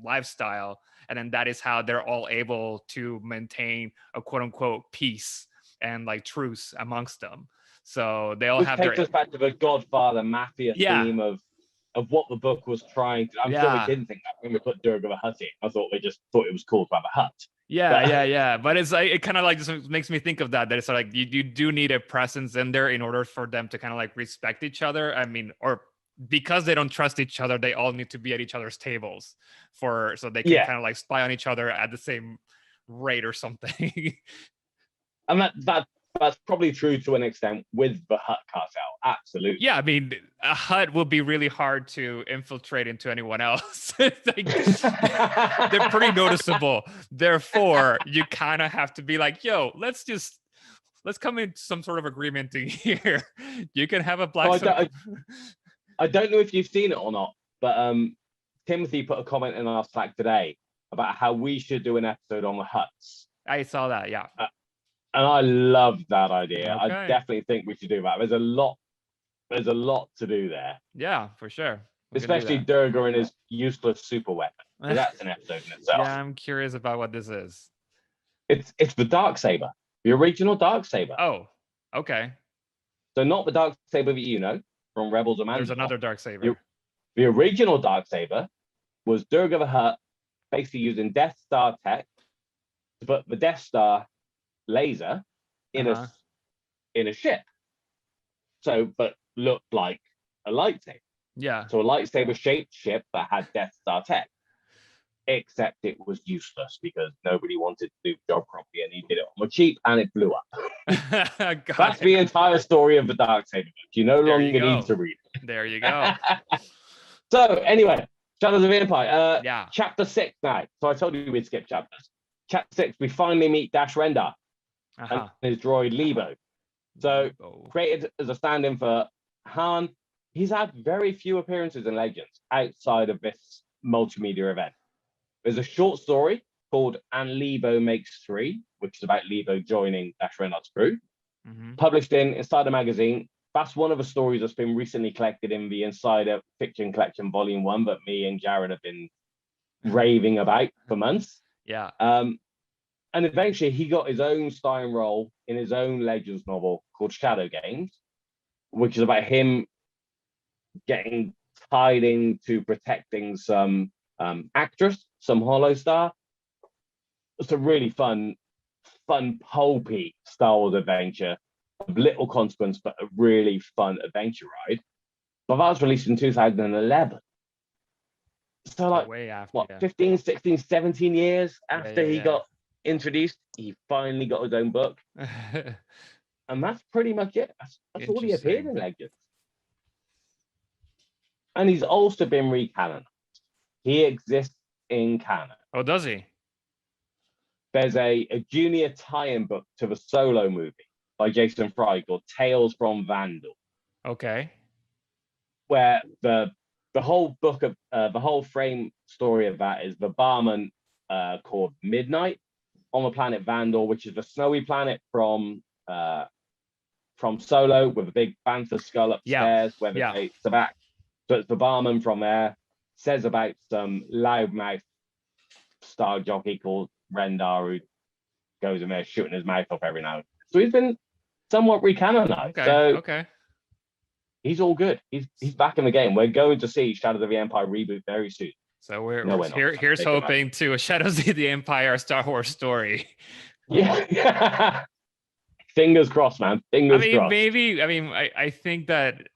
lifestyle. And then that is how they're all able to maintain a quote unquote peace and like truce amongst them. So they all have takes us back to the Godfather mafia theme of what the book was trying to. I'm sure we didn't think that when we put Durga the Hutt in. I thought they just thought it was cool to have a hut. Yeah. But it's like, it kind of like just makes me think of that it's like you do need a presence in there in order for them to kind of like respect each other. I mean, or because they don't trust each other, they all need to be at each other's tables so they can kind of like spy on each other at the same rate or something. And that's probably true to an extent with the Hutt cartel. Absolutely. Yeah, I mean, a Hutt will be really hard to infiltrate into anyone else. They're pretty noticeable. Therefore, you kind of have to be like, yo, let's come in some sort of agreement here. You can have a black. I don't know if you've seen it or not, but Timothy put a comment in our Slack today about how we should do an episode on the Hutts. I saw that, yeah. And I love that idea. Okay. I definitely think we should do that. There's a lot to do there. Yeah, for sure. Especially Durga and his useless super weapon. So that's an episode in itself. Yeah, I'm curious about what this is. It's the Darksaber, the original Darksaber. Oh, okay. So not the Darksaber that you know from Rebels of Mandalore. There's another Darksaber. The original Darksaber was Durga the Hutt basically using Death Star tech to put the Death Star laser in a ship, but looked like a lightsaber. Yeah. So a lightsaber shaped ship that had Death Star tech, except it was useless because nobody wanted to do the job properly, and he did it on the cheap, and it blew up. That's the entire story of the Darksaber book. You no longer need to read it. There you go. So anyway, Shadows of the Empire. Yeah. Chapter 6 now. So I told you we'd skip chapters. Chapter 6, we finally meet Dash Rendar. and his droid Lebo. So Lebo. created as a stand-in for Han, he's had very few appearances in Legends outside of this multimedia event. There's a short story called And Lebo Makes Three, which is about Lebo joining Dash Rendard's crew, published in Insider Magazine. That's one of the stories that's been recently collected in the Insider Fiction Collection Volume 1 that me and Jared have been raving about for months. Yeah. And eventually he got his own starring role in his own Legends novel called Shadow Games, which is about him getting tied into protecting some actress, some Hollow Star. It's a really fun, pulpy Star Wars adventure of little consequence, but a really fun adventure ride. But that was released in 2011. So like, way after, what, 15, 16, 17 years after he got introduced, he finally got his own book. And that's pretty much it. That's all he appeared in Legends. And he's also been recanonized. He exists in canon. Oh, does he? There's a junior tie-in book to the Solo movie by Jason Fry called Tales from Vandal. Okay. Where the whole book of the whole frame story of that is the barman called Midnight on the planet Vandal, which is the snowy planet from Solo with a big panther skull upstairs where the gates are back. So it's the barman from there, says about some loudmouth star jockey called Rendar who goes in there shooting his mouth off every now and then. So he's been somewhat recanonized. Okay. He's all good. He's back in the game. We're going to see Shadows of the Empire reboot very soon. So here's hoping to a Shadows of the Empire Star Wars story. Yeah. Fingers crossed, man. Fingers crossed. Maybe. I think that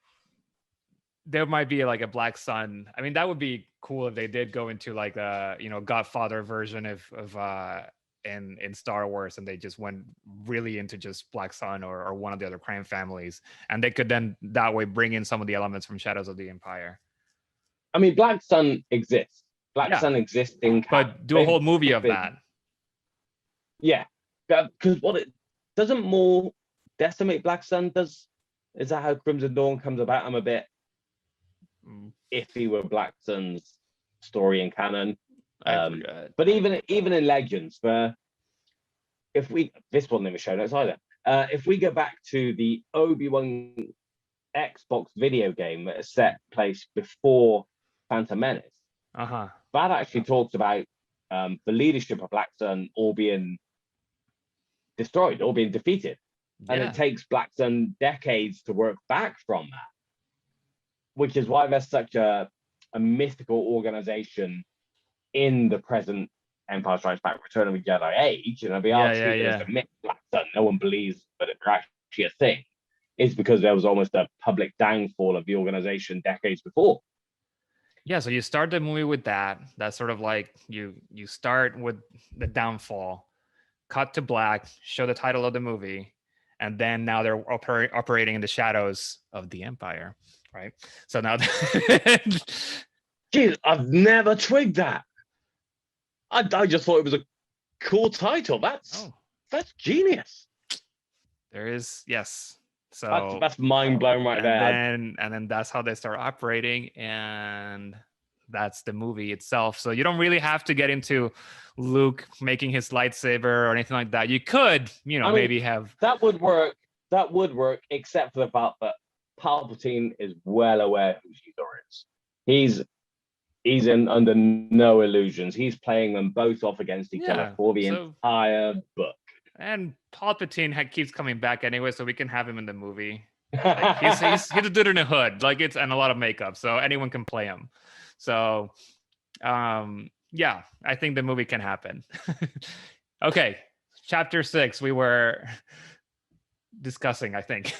there might be like a Black Sun. I mean, that would be cool if they did go into like a Godfather version of in Star Wars, and they just went really into just Black Sun or one of the other crime families, and they could then that way bring in some of the elements from Shadows of the Empire. I mean, Black Sun exists. Sun exists in canon. But do a whole movie of that. Yeah, because what it doesn't more decimate Black Sun does. Is that how Crimson Dawn comes about? I'm a bit iffy with Black Sun's story in canon. But even in Legends, this wasn't in the show notes either. If we go back to the Obi-Wan Xbox video game that is set place before Phantom Menace, that actually talks about the leadership of Black Sun all being destroyed, all being defeated, and it takes Black Sun decades to work back from that, which is why there's such a mythical organization in the present Empire Strikes Back, Return of the Jedi age. The the myth Black Sun, no one believes that it's actually a thing, is because there was almost a public downfall of the organization decades before. Yeah, so you start the movie with that. That's sort of like you start with the downfall, cut to black, show the title of the movie, and then now they're operating in the shadows of the Empire, right? So now, Jeez, I've never twigged that. I just thought it was a cool title. That's genius. There is, yes. So that's mind blowing right there. And then that's how they start operating, and that's the movie itself. So you don't really have to get into Luke making his lightsaber or anything like that. You could, maybe have that would work. That would work, except for the fact that Palpatine is well aware who Yoda is. He's under no illusions. He's playing them both off against each other for the entire book. And Palpatine keeps coming back anyway, so we can have him in the movie. Like, he's a dude in a hood, and a lot of makeup, so anyone can play him. So, I think the movie can happen. Okay, chapter 6. We were discussing, I think.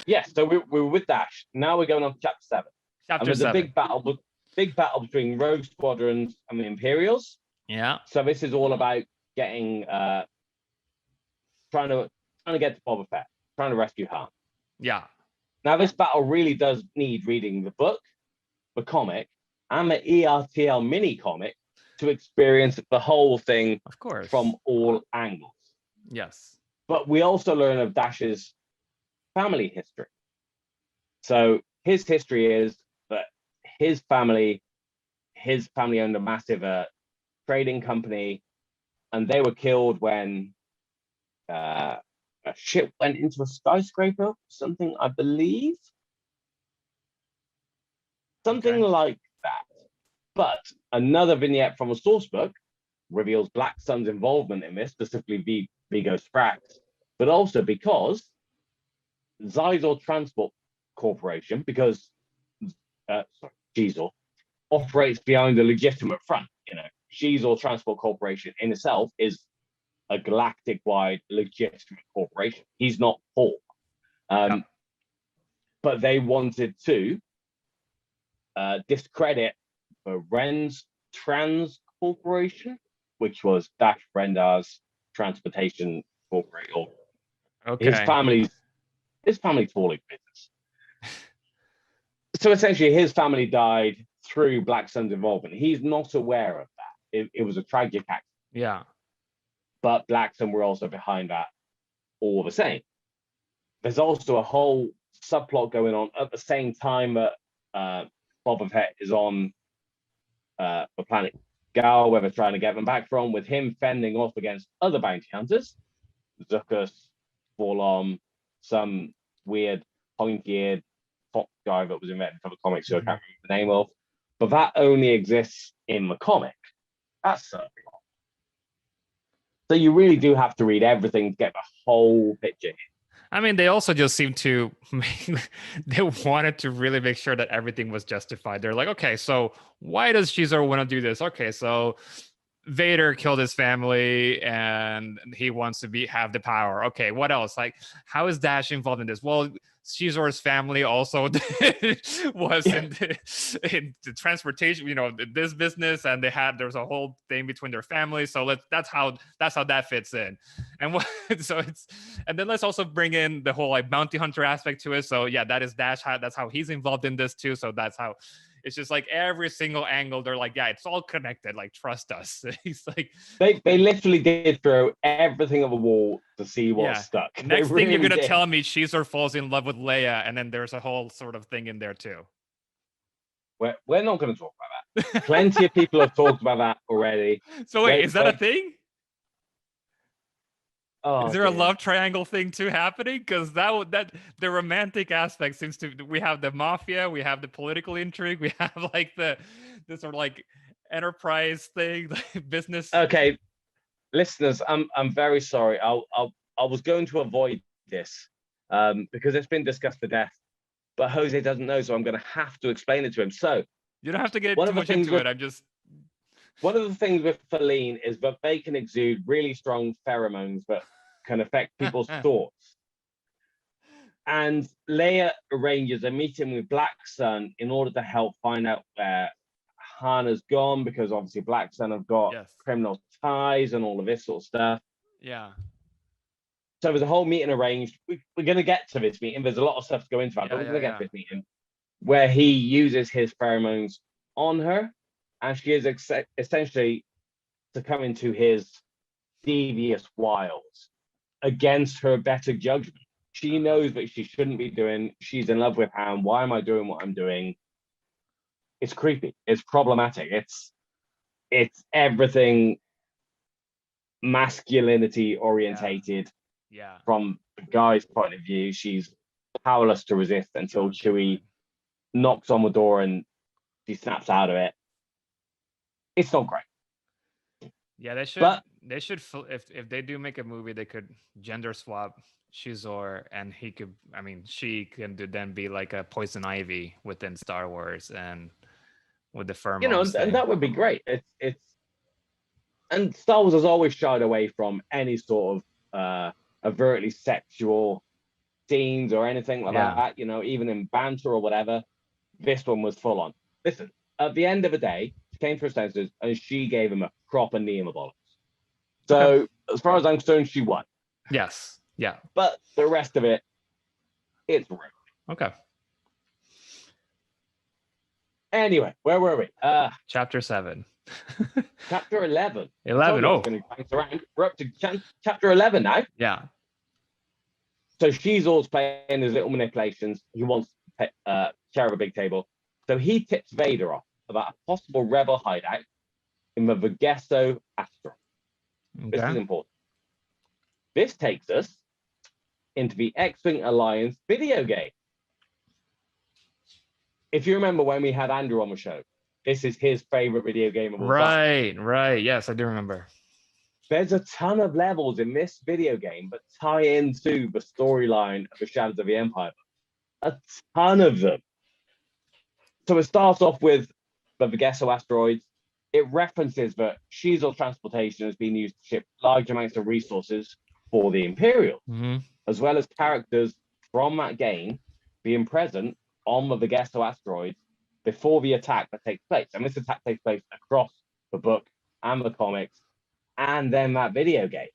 Yes, so we were with Dash. Now we're going on to chapter 7. There's a big battle between Rogue Squadrons and the Imperials. Yeah. So this is all about getting trying to get to Boba Fett, trying to rescue Han. Yeah. Now this battle really does need reading the book, the comic, and the ERTL mini comic to experience the whole thing, of course, from all angles. Yes. But we also learn of Dash's family history. So his history is that his family owned a massive trading company, and they were killed when a ship went into a skyscraper, something I believe, something like that. But another vignette from a source book reveals Black Sun's involvement in this, specifically Vigo Sprax, but also because Zizor Transport Corporation, because Zizor operates behind a legitimate front. Zizor Transport Corporation in itself is a galactic-wide legitimate corporation. He's not poor. But they wanted to discredit the Ren's Trans Corporation, which was Dash Rendar's transportation corporation. Okay. His family's falling business. So essentially, his family died through Black Sun's involvement. He's not aware of that. It was a tragic accident. Yeah. But Black Sun were also behind that all the same. There's also a whole subplot going on at the same time that Boba Fett is on the planet Gal, where they're trying to get them back from, with him fending off against other bounty hunters, Zuckuss, Forlom, some weird pointy-eared fox guy that was invented for the comics, who I can't remember the name of. But that only exists in the comic. That's something. So you really do have to read everything to get the whole picture. I mean, they also just seem to they wanted to really make sure that everything was justified. They're like, okay, so why does Shizor want to do this? Okay, so Vader killed his family and he wants to have the power. Okay, what else? Like, how is Dash involved in this? Well, Shizor's family also was in the transportation, this business, and there was a whole thing between their families. So that's how that fits in. And and then let's also bring in the whole like bounty hunter aspect to it. So yeah, that is Dash. That's how he's involved in this too. So that's how. It's just like every single angle, they're like, yeah, it's all connected. Like, trust us. He's like, they literally did throw everything at the wall to see what stuck. Next thing you're gonna tell me, Shizor falls in love with Leia, and then there's a whole sort of thing in there too. We're not going to talk about that. Plenty of people have talked about that already. So wait, is that a thing? Oh, is there a love triangle thing too happening? Because that the romantic aspect seems to. We have the mafia, we have the political intrigue, we have like the sort of like enterprise thing, like business. Okay, listeners, I'm very sorry. I was going to avoid this because it's been discussed to death, but Jose doesn't know, so I'm going to have to explain it to him. So you don't have to get too much into it. I'm just. One of the things with Feline is that they can exude really strong pheromones that can affect people's thoughts. And Leia arranges a meeting with Black Sun in order to help find out where Hana's gone, because obviously Black Sun have got criminal ties and all of this sort of stuff. Yeah. So there's a whole meeting arranged. We're going to get to this meeting. There's a lot of stuff to go into that, but we're going to get to this meeting where he uses his pheromones on her. And she is essentially succumbing to his devious wiles against her better judgment. She knows that she shouldn't be doing. She's in love with Han. Why am I doing what I'm doing? It's creepy. It's problematic. It's everything masculinity orientated. Yeah. From the guy's point of view, she's powerless to resist until Chewie knocks on the door and she snaps out of it. It's not great. Yeah, they should. They should. If they do make a movie, they could gender swap Shizor, and he could. I mean, she can then be like a Poison Ivy within Star Wars, and with the pheromones. And that would be great. It's and Star Wars has always shied away from any sort of overtly sexual scenes or anything like that. Even in banter or whatever. This one was full on. Listen, at the end of the day, she came to her senses and she gave him a proper knee in the bollocks. So, as far as I'm concerned, she won. Yes. Yeah. But the rest of it, it's rude. Okay. Anyway, where were we? Chapter 7. Chapter 11. 11. Oh. We're up to chapter 11 now. Yeah. So Sheezor's playing his little manipulations. He wants to share of a big table. So he tips Vader off about a possible rebel hideout in the Vergesso asteroid. This is important. This takes us into the X-Wing Alliance video game. If you remember when we had Andrew on the show, this is his favorite video game of all time. Right. Yes, I do remember. There's a ton of levels in this video game that tie into the storyline of the Shadows of the Empire. A ton of them. So it starts off with the Vergesso asteroids. It references that Sheezor transportation has been used to ship large amounts of resources for the Imperial, as well as characters from that game being present on the Vergesso asteroids before the attack that takes place. And this attack takes place across the book and the comics and then that video game.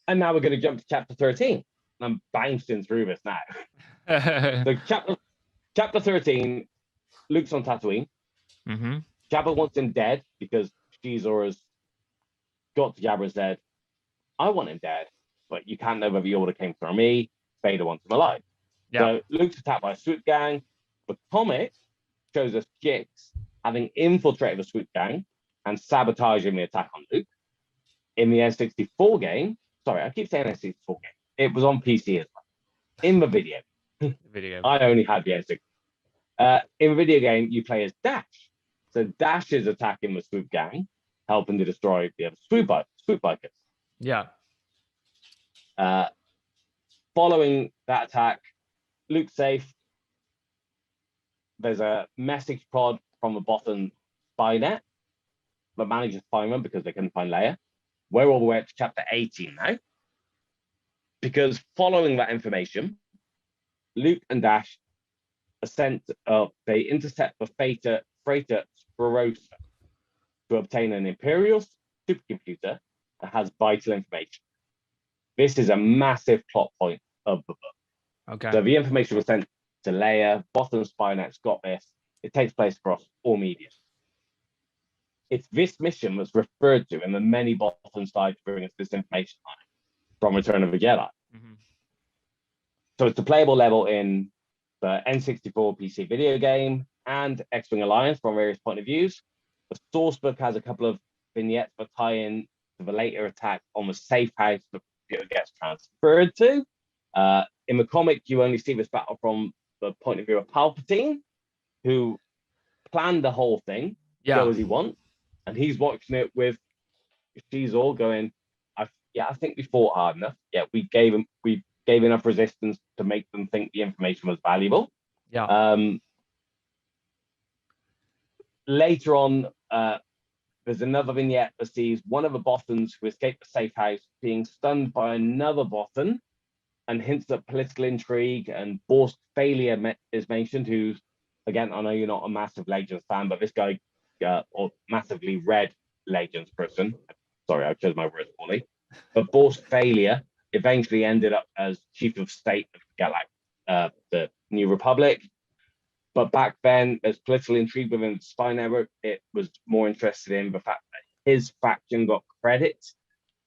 And now we're going to jump to chapter 13. I'm bouncing through this now. So chapter 13, Luke's on Tatooine. Jabba wants him dead because Sheezor has got to Jabba and said, I want him dead, but you can't know whether the order came from me. Vader wants him alive. Yeah. So Luke's attacked by a swoop gang. The comic shows us Jix having infiltrated the swoop gang and sabotaging the attack on Luke. In the N64 game, sorry, I keep saying N64 game. It was on PC as well. In the video. I only had the N64. In the video game, you play as Dash. So Dash is attacking the swoop gang, helping to destroy the other swoop bikers. Yeah. Following that attack, Luke's safe. There's a message pod from the Bothan spy net that manages to find them because they couldn't find Leia. We're all the way up to chapter 18 now. Because following that information, Luke and Dash are sent, they intercept the freighter Sprosa to obtain an Imperial supercomputer that has vital information. This is a massive plot point of the book. Okay. So the information was sent to Leia. Bothan Spynet's got this. It takes place across all media. It's this mission that's referred to in the many Bothans died to bring us this information from Return of the Jedi. So it's a playable level in the N64 PC video game and X-Wing Alliance from various point of views. The source book has a couple of vignettes that tie in to the later attack on the safe house the computer gets transferred to. In the comic, you only see this battle from the point of view of Palpatine, who planned the whole thing, go as he wants, and he's watching it with Sheezor going, I think we fought hard enough. Yeah, we gave enough resistance to make them think the information was valuable. Later on, there's another vignette that sees one of the Bothans who escaped the safe house being stunned by another Bothan, and hints at political intrigue, and Borst failure is mentioned, who's, again, I know you're not a massive Legends fan, but this guy, or massively read Legends person, sorry, I chose my words poorly, but Borst failure eventually ended up as chief of state of the New Republic. But back then, there's political intrigue within the spy network. It was more interested in the fact that his faction got credit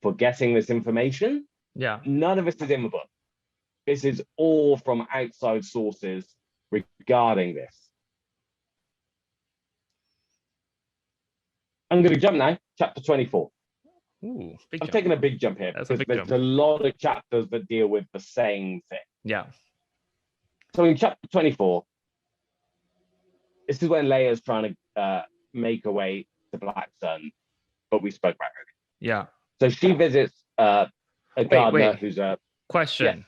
for getting this information. None of this is in the book. This is all from outside sources regarding this. I'm going to jump now, chapter 24. I'm taking a big jump here because there's a lot of chapters that deal with the same thing. So in chapter 24, this is when Leia's trying to make her way to Black Sun, but we spoke about her. So she visits a gardener who's a... Question.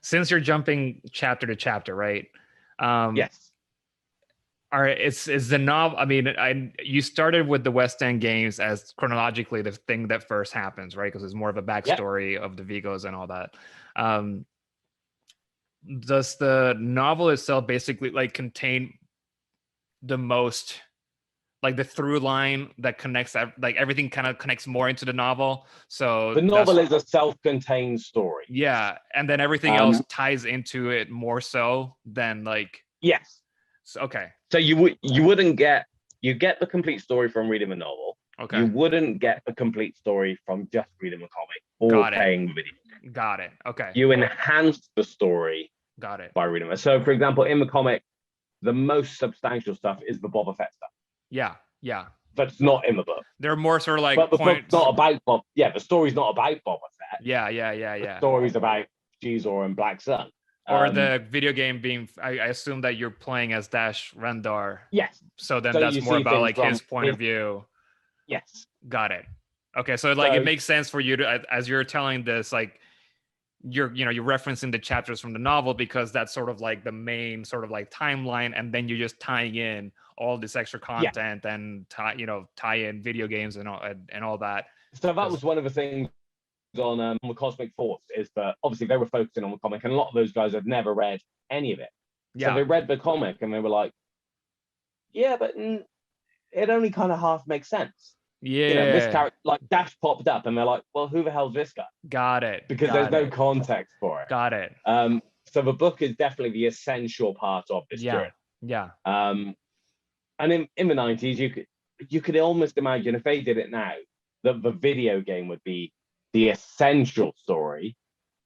Since you're jumping chapter to chapter, right? Yes. All right. Is the novel? I mean, you started with the West End games as chronologically the thing that first happens, right? Because it's more of a backstory of the Vigos and all that. Does the novel itself basically like contain the most, like the through line that connects, like everything kind of connects more into the novel? So the novel is a self-contained story. And then everything else ties into it more so than like... Yes. Okay. So you get the complete story from reading the novel. Okay. You wouldn't get a complete story from just reading the comic or Got it. playing the video. Got it. Okay. You enhance the story Got it. by reading it. So, for example, in the comic, the most substantial stuff is the Boba Fett stuff. Yeah. Yeah. That's not in the book. They're more sort of like But the points. book's not about Bob. Yeah, the story's not about Boba Fett. Yeah. Yeah. Yeah. The Yeah. story's about Jizor and Black Sun. Or the video game being, I assume that you're playing as Dash Rendar. Yes. So then So that's you more see about things like his from point of view. Yes. Got it. Okay, so like it So- makes sense for you to, as you're telling this, like you're referencing the chapters from the novel because that's sort of like the main sort of like timeline, and then you're just tying in all this extra content and tie in video games and all that. So that was one of the things on the Cosmic Force, is that obviously they were focusing on the comic, and a lot of those guys had never read any of it. Yeah. So they read the comic and they were like, yeah, but it only kind of half makes sense. Yeah. This character, like Dash popped up and they're like, well, who the hell's this guy? Got it. Because there's no context for it. Got it. So the book is definitely the essential part of this journey. Yeah. And in the 90s, you could almost imagine if they did it now, that the video game would be the essential story.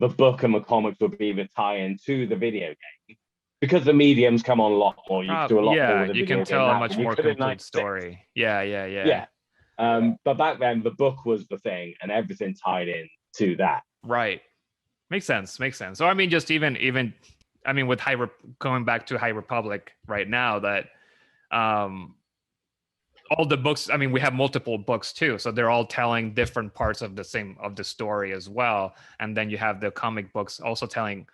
The book and the comics would be the tie-in to the video game. Because the mediums come on a lot more, you can do a lot more with the you video can game tell now a much than you more could in complete 96. story. Yeah. But back then, the book was the thing, and everything tied in to that. Right. Makes sense. So I mean, just even I mean, with going back to High Republic right now, that all the books, I mean, we have multiple books too, so they're all telling different parts of the story as well. And then you have the comic books also telling.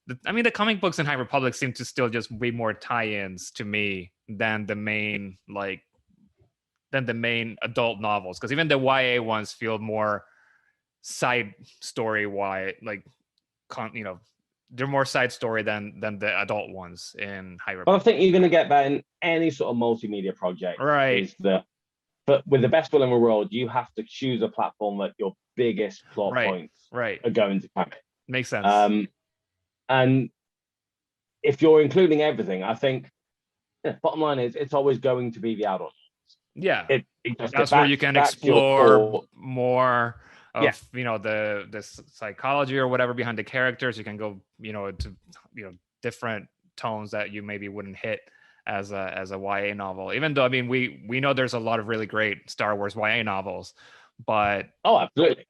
The comic books in High Republic seem to still just be more tie-ins to me than the main adult novels, because even the YA ones feel more side story they're more side story than the adult ones in High Republic. But I think you're going to get that in any sort of multimedia project. Right. But with the best will in the world, you have to choose a platform that your biggest plot points are going to come in. Makes sense. And if you're including everything, I think bottom line is it's always going to be the adult. Yeah. That's where you can explore more of the psychology or whatever behind the characters. You can go into different tones that you maybe wouldn't hit as a YA novel, even though we know there's a lot of really great Star Wars YA novels, but absolutely.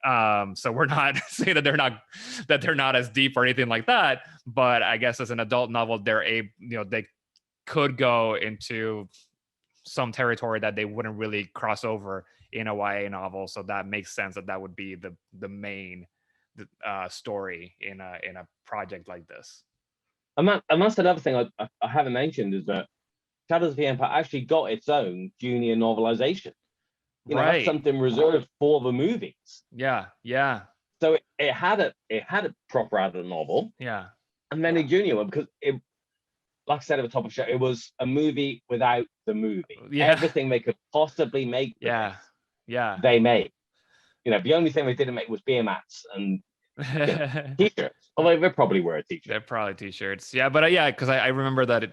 So we're not saying that they're not as deep or anything like that, but I guess as an adult novel they could go into some territory that they wouldn't really cross over in a YA novel. So that makes sense that would be the main story in a project like this. And that's another thing I haven't mentioned, is that Shadows of the Empire actually got its own junior novelization. That's something reserved for the movies. Yeah. So it had a proper adult novel. Yeah. And then a junior one, because it, like I said at the top of the show, it was a movie without the movie. Yeah. Everything they could possibly make. Yeah. They made. The only thing they didn't make was beer mats and t-shirts. Although they probably were t-shirts. They're probably t-shirts. Yeah, but because I remember that.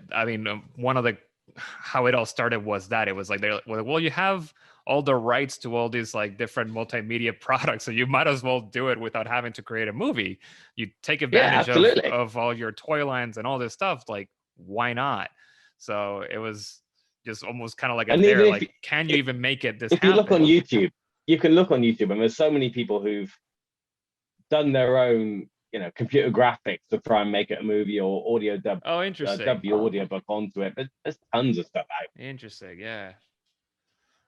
One of the how it all started was that it was like they're like, well, you have all the rights to all these like different multimedia products, so you might as well do it without having to create a movie. You take advantage of all your toy lines and all this stuff. Like, why not? So it was just almost kind of like can you even make it this? If you look on YouTube, you can look on YouTube, and there's so many people who've done their own, computer graphics to try and make it a movie or audio dub. Oh, interesting. Dub the audio book onto it. But there's tons of stuff out. Interesting, yeah.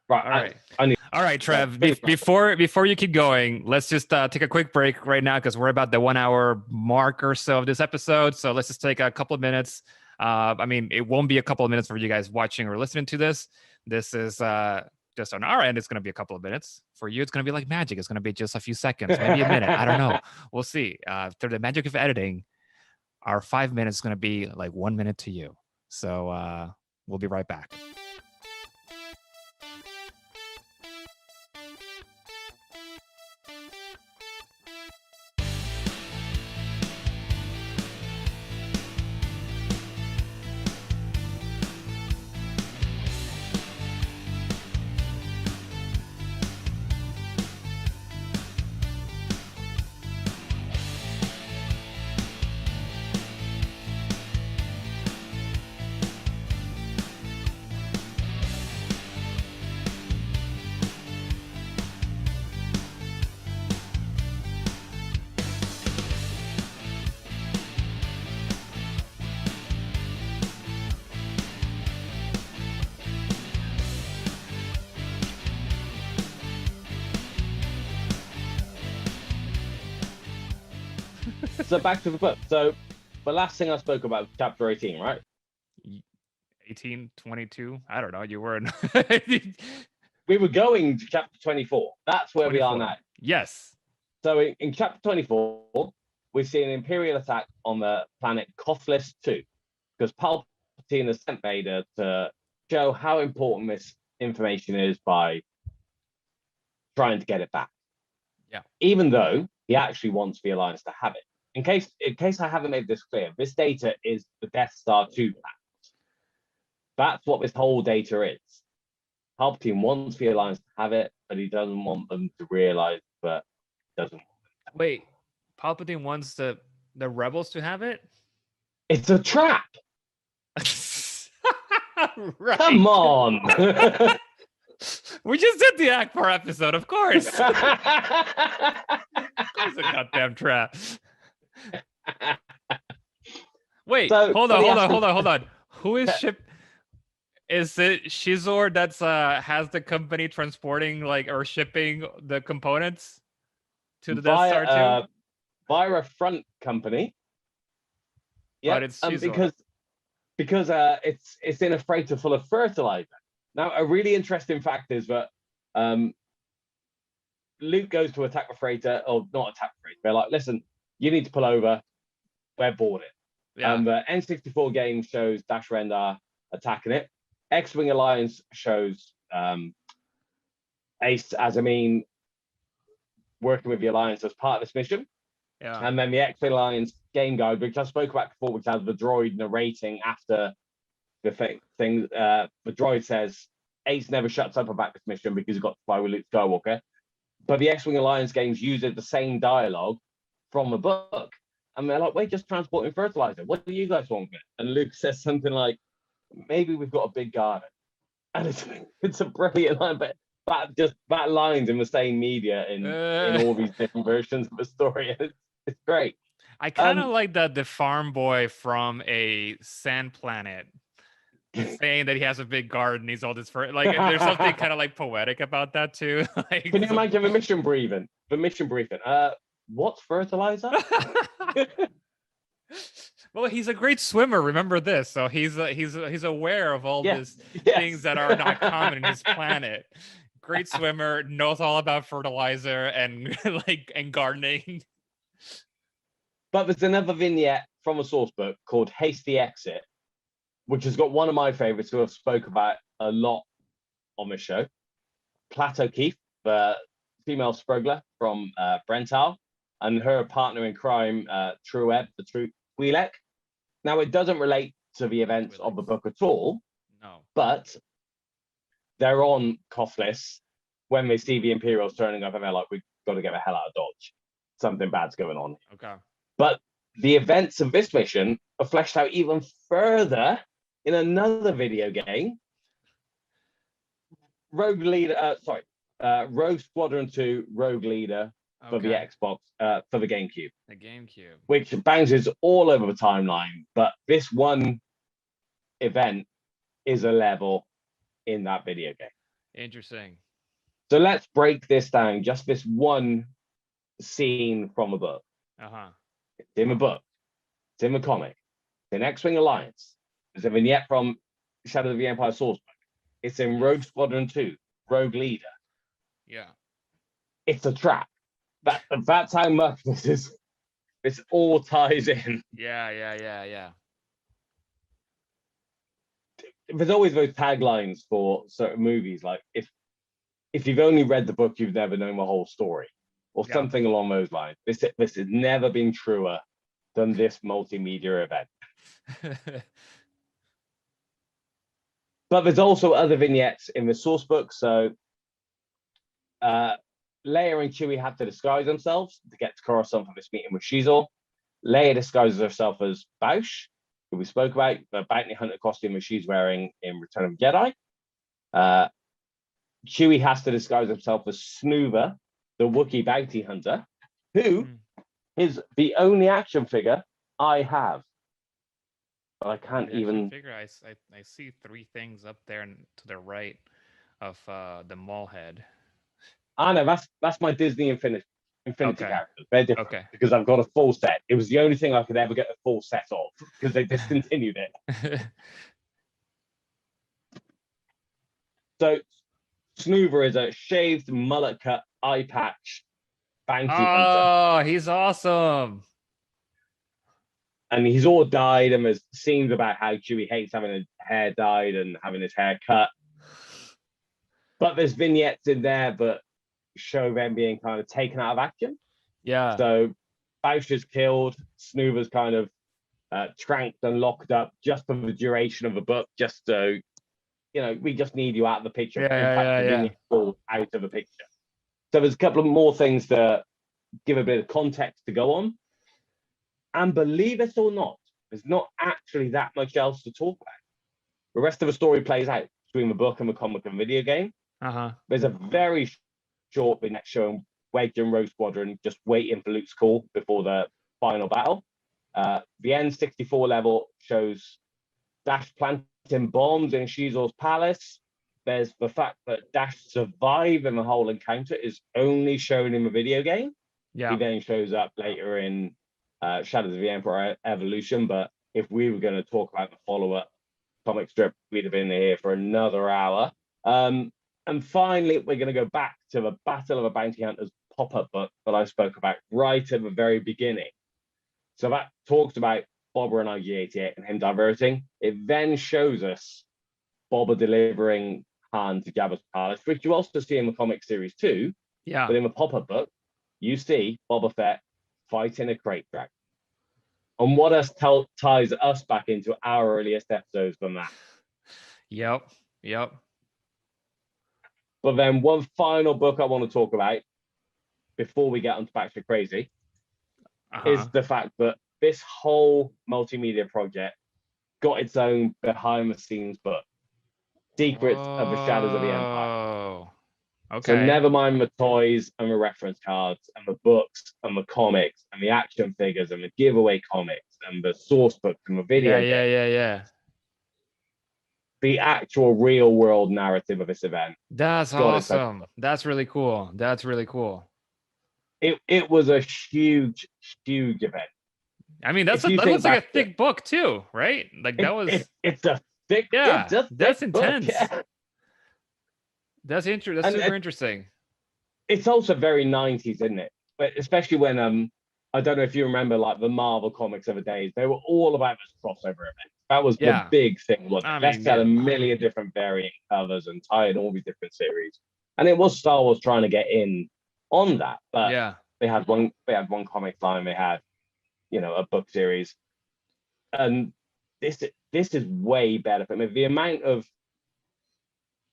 Right. All right, Trev. Before you keep going, let's just take a quick break right now, because we're about the 1 hour mark or so of this episode. So let's just take a couple of minutes. It won't be a couple of minutes for you guys watching or listening to this. This is just on our end. It's going to be a couple of minutes. For you, it's going to be like magic. It's going to be just a few seconds, maybe a minute. I don't know. We'll see. Through the magic of editing, our 5 minutes is going to be like 1 minute to you. So we'll be right back. So back to the book. So the last thing I spoke about was chapter 18, right? 18, 22. I don't know. You were in We were going to chapter 24. That's where 24. we are now. Yes. So in chapter 24, we see an Imperial attack on the planet Koflis 2, because Palpatine has sent Vader to show how important this information is by trying to get it back. Yeah. Even though he actually wants the Alliance to have it. In case I haven't made this clear, this data is the Death Star 2 plan. That's what this whole data is. Palpatine wants the Alliance to have it, but he doesn't want them to realize that he doesn't. Wait, Palpatine wants the rebels to have it? It's a trap. Right. Come on. We just did the Act 4 episode, of course. Of course, a goddamn trap. Wait, So, hold on. Who is ship? Is it Shizor that's has the company transporting or shipping the components to the Death Star 2? Via a front company. Yeah, But it's Shizor. because it's in a freighter full of fertilizer. Now, a really interesting fact is that Luke goes to attack the freighter, or not attack the freighter. They're like, listen, you need to pull over. We're boarded. Yeah. The N64 game shows Dash Rendar attacking it. X-Wing Alliance shows Ace Azamine working with the Alliance as part of this mission. Yeah. And then the X-Wing Alliance game guide, which I spoke about before, which has the droid narrating after the thing. The droid says Ace never shuts up about this mission because he's got to fly with Luke Skywalker. But the X-Wing Alliance games uses the same dialogue from the book. And they're like, we're just transporting fertilizer. What do you guys want with it? And Luke says something like, maybe we've got a big garden. And it's a brilliant line, but that line's in the same media in all these different versions of the story. It's great. I kind of like that the farm boy from a sand planet saying that he has a big garden. He's all this there's something kind of poetic about that too. Can you imagine the mission briefing? What's fertilizer? Well, he's a great swimmer. Remember this, so he's aware of all these things that are not common in his planet. Great swimmer, knows all about fertilizer and and gardening. But there's another vignette from a source book called Hasty Exit, which has got one of my favorites who I've spoke about a lot on this show. Plato Keith, the female Sprogler from Brental, and her partner in crime, Trev, the True Twi'lek. Now, it doesn't relate to the events of the book at all. No. But they're on Koflis when they see the Imperials turning up, and they're like, we've got to get the hell out of Dodge. Something bad's going on. Okay. But the events of this mission are fleshed out even further in another video game. Rogue Squadron 2 Rogue Leader for the Xbox, for the GameCube. The GameCube. Which bounces all over the timeline, but this one event is a level in that video game. Interesting. So let's break this down, just this one scene from a book. Uh-huh. It's in the book. It's in the comic. It's in X-Wing Alliance. There's a vignette from Shadow of the Empire source book. It's in Rogue Squadron 2, Rogue Leader. Yeah. It's a trap. That's how much this is. This all ties in. Yeah. There's always those taglines for certain movies, like if you've only read the book, you've never known the whole story, or something along those lines. This has never been truer than this multimedia event. But there's also other vignettes in the source book. So Leia and Chewie have to disguise themselves to get to Coruscant for this meeting with Shizor. Leia disguises herself as Bausch, who we spoke about, the bounty hunter costume that she's wearing in Return of the Jedi. Chewie has to disguise himself as Snoover, the Wookiee bounty hunter, who is the only action figure I have. But I can't even figure. I see three things up there to the right of the mall head. I know that's my Disney Infinity. Infinity Okay. characters. They're different Okay. because I've got a full set. It was the only thing I could ever get a full set of because they discontinued it. So Snoover is a shaved, mullet cut, eye patch bounty hunter. Oh, he's awesome. And he's all dyed, and there's scenes about how Chewie hates having his hair dyed and having his hair cut. But there's vignettes in there that show them being kind of taken out of action. Yeah. So Boucher's killed, Snoover's kind of tranked and locked up just for the duration of the book, just so, we just need you out of the picture. Yeah, In fact, the vignettes fall out of the picture. So there's a couple of more things to give a bit of context to go on. And believe it or not, there's not actually that much else to talk about. The rest of the story plays out between the book and the comic and video game. There's a very short vignette showing Wedge and Rogue Squadron just waiting for Luke's call before the final battle. The N64 level shows Dash planting bombs in Shizor's palace. There's the fact that Dash survived in the whole encounter is only shown in the video game. Yeah. He then shows up later in Shadows of the Emperor Evolution, but if we were going to talk about the follow-up comic strip, we'd have been here for another hour. And finally, we're going to go back to the Battle of the Bounty Hunters pop-up book that I spoke about right at the very beginning. So that talks about Boba and IG-88 and him diverting. It then shows us Boba delivering Han to Jabba's palace, which you also see in the comic series too. Yeah. But in the pop-up book, you see Boba Fett fighting a crate dragon. And what ties us back into our earliest episodes from that. Yep. But then one final book I want to talk about before we get onto Batshit Crazy is the fact that this whole multimedia project got its own behind-the-scenes book, Secrets of the Shadows of the Empire. Okay. So never mind the toys and the reference cards and the books and the comics and the action figures and the giveaway comics and the source books and the video games. Yeah. The actual real world narrative of this event. That's awesome. That's really cool. It was a huge event. I mean, that looks like a thick book too, right? Like that was. It's a thick. Yeah, that's thick intense. Book, yeah. That's interesting. That's super interesting. It's also very 90s, isn't it? But especially when I don't know if you remember like the Marvel comics of the days, they were all about this crossover event. That was the big thing. Let's get a million different variant covers and tie in all these different series. And it was Star Wars trying to get in on that, but they had one comic line, they had, a book series. And this is way better. I mean, the amount of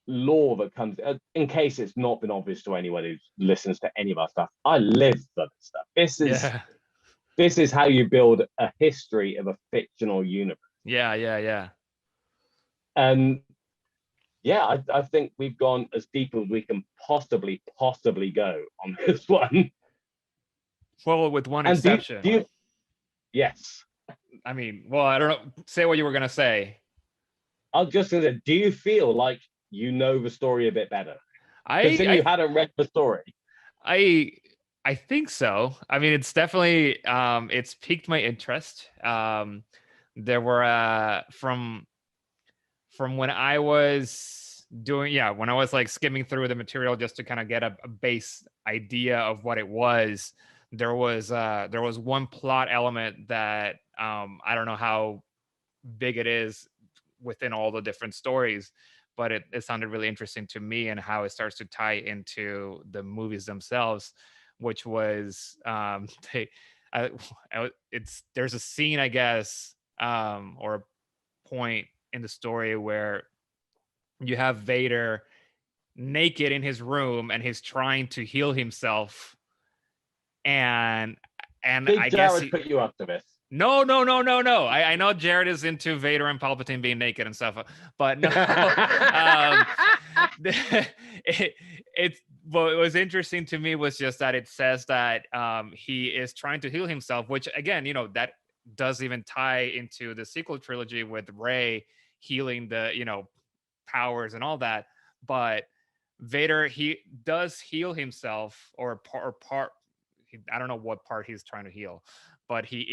lore that comes, in case it's not been obvious to anyone who listens to any of our stuff, I live for this stuff. This is how you build a history of a fictional universe. Yeah. And I think we've gone as deep as we can possibly go on this one. Well, with one exception. Yes. I mean, well, I don't know. Say what you were gonna say. I was just gonna say, do you feel like you know the story a bit better? You hadn't read the story. I think so. I mean, it's definitely it's piqued my interest. There were from when I was when I was like skimming through the material just to kind of get a base idea of what it was, there was one plot element that I don't know how big it is within all the different stories, but it sounded really interesting to me, and how it starts to tie into the movies themselves, which was there's a scene, I guess, or a point in the story where you have Vader naked in his room and he's trying to heal himself, and I guess Jared put you up to this. No. I know Jared is into Vader and Palpatine being naked and stuff, but no. What was interesting to me was just that it says that he is trying to heal himself, which again, that does even tie into the sequel trilogy with Rey healing the, powers and all that. But Vader, he does heal himself, or part. I don't know what part he's trying to heal, but he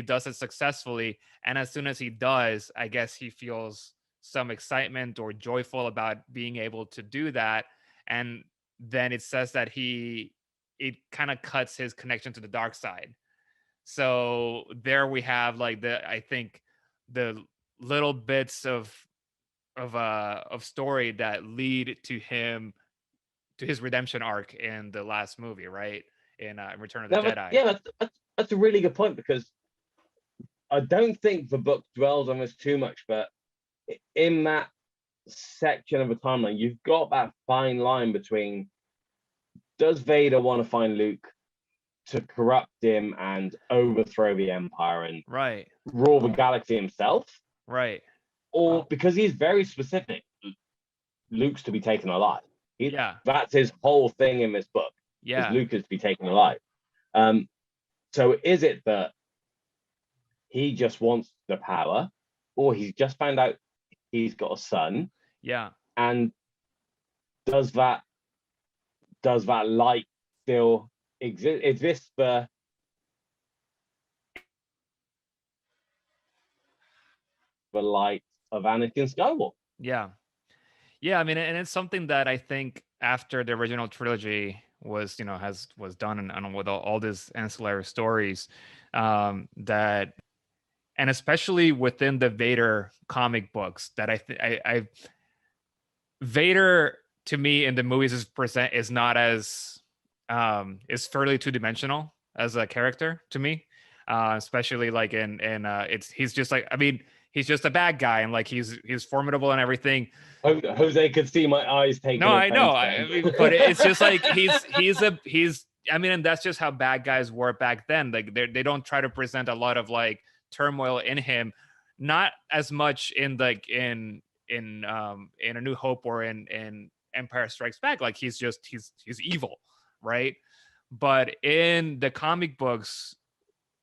does it successfully. And as soon as he does, I guess he feels some excitement or joyful about being able to do that. And then it says that it kind of cuts his connection to the dark side. So there we have like I think the little bits of story that lead to his redemption arc in the last movie, right? In Return of the Jedi. Yeah, that's a really good point, because I don't think the book dwells on this too much, but in that section of the timeline, you've got that fine line between, does Vader want to find Luke to corrupt him and overthrow the Empire and Right. rule the galaxy himself? Right. Or because he's very specific, Luke's to be taken alive. That's his whole thing in this book. Yeah. Is Luke is to be taken alive. So is it that he just wants the power, or he's just found out he's got a son? Yeah. And does that light still exist? Is this the light of Anakin Skywalker? Yeah. Yeah, I mean, and it's something that I think after the original trilogy was done, and with all these ancillary stories, that, and especially within the Vader comic books, that I Vader to me in the movies is not as is fairly two-dimensional as a character to me, especially like in he's just like, I mean, he's just a bad guy, and like he's formidable and everything. Jose could see my eyes taking. No, I know. I mean, but it's just like he's I mean, and that's just how bad guys were back then. Like they don't try to present a lot of like turmoil in him, not as much in like in A New Hope or in Empire Strikes Back. Like he's evil, right? But in the comic books,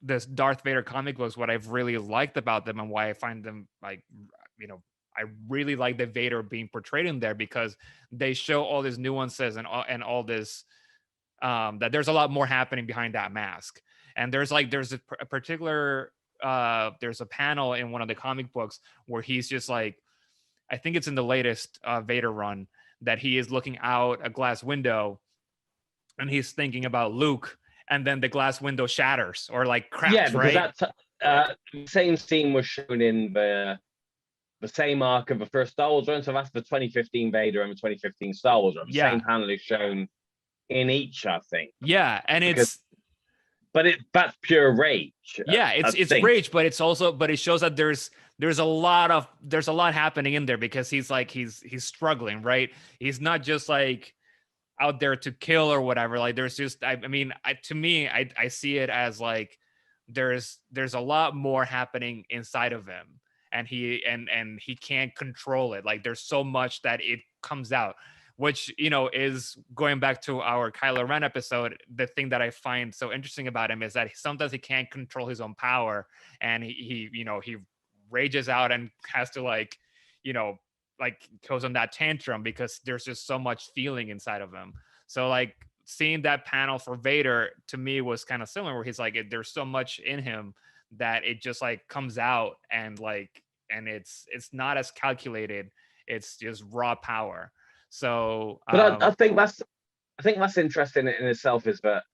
this Darth Vader comic books, what I've really liked about them and why I find them like, I really like the Vader being portrayed in there, because they show all these nuances and all this, that there's a lot more happening behind that mask. And there's a particular, there's a panel in one of the comic books where he's just like, I think it's in the latest Vader run, that he is looking out a glass window and he's thinking about Luke, and then the glass window shatters or like cracks, yeah, because right? that same scene was shown in the same arc of the first Star Wars run. So that's the 2015 Vader and the 2015 Star Wars run. The same panel is shown in each, I think. Yeah, and that's pure rage. Yeah, it's rage, but it shows that there's a lot happening in there, because he's struggling, right? He's not just like out there to kill or whatever. Like there's just, to me, I see it as like there's a lot more happening inside of him, and he can't control it. Like there's so much that it comes out, which is going back to our Kylo Ren episode. The thing that I find so interesting about him is that sometimes he can't control his own power, and he rages out and has to like goes on that tantrum because there's just so much feeling inside of him. So like seeing that panel for Vader to me was kind of similar, where he's like, there's so much in him that it just like comes out, and it's not as calculated. It's just raw power. So but I think that's interesting in itself, is that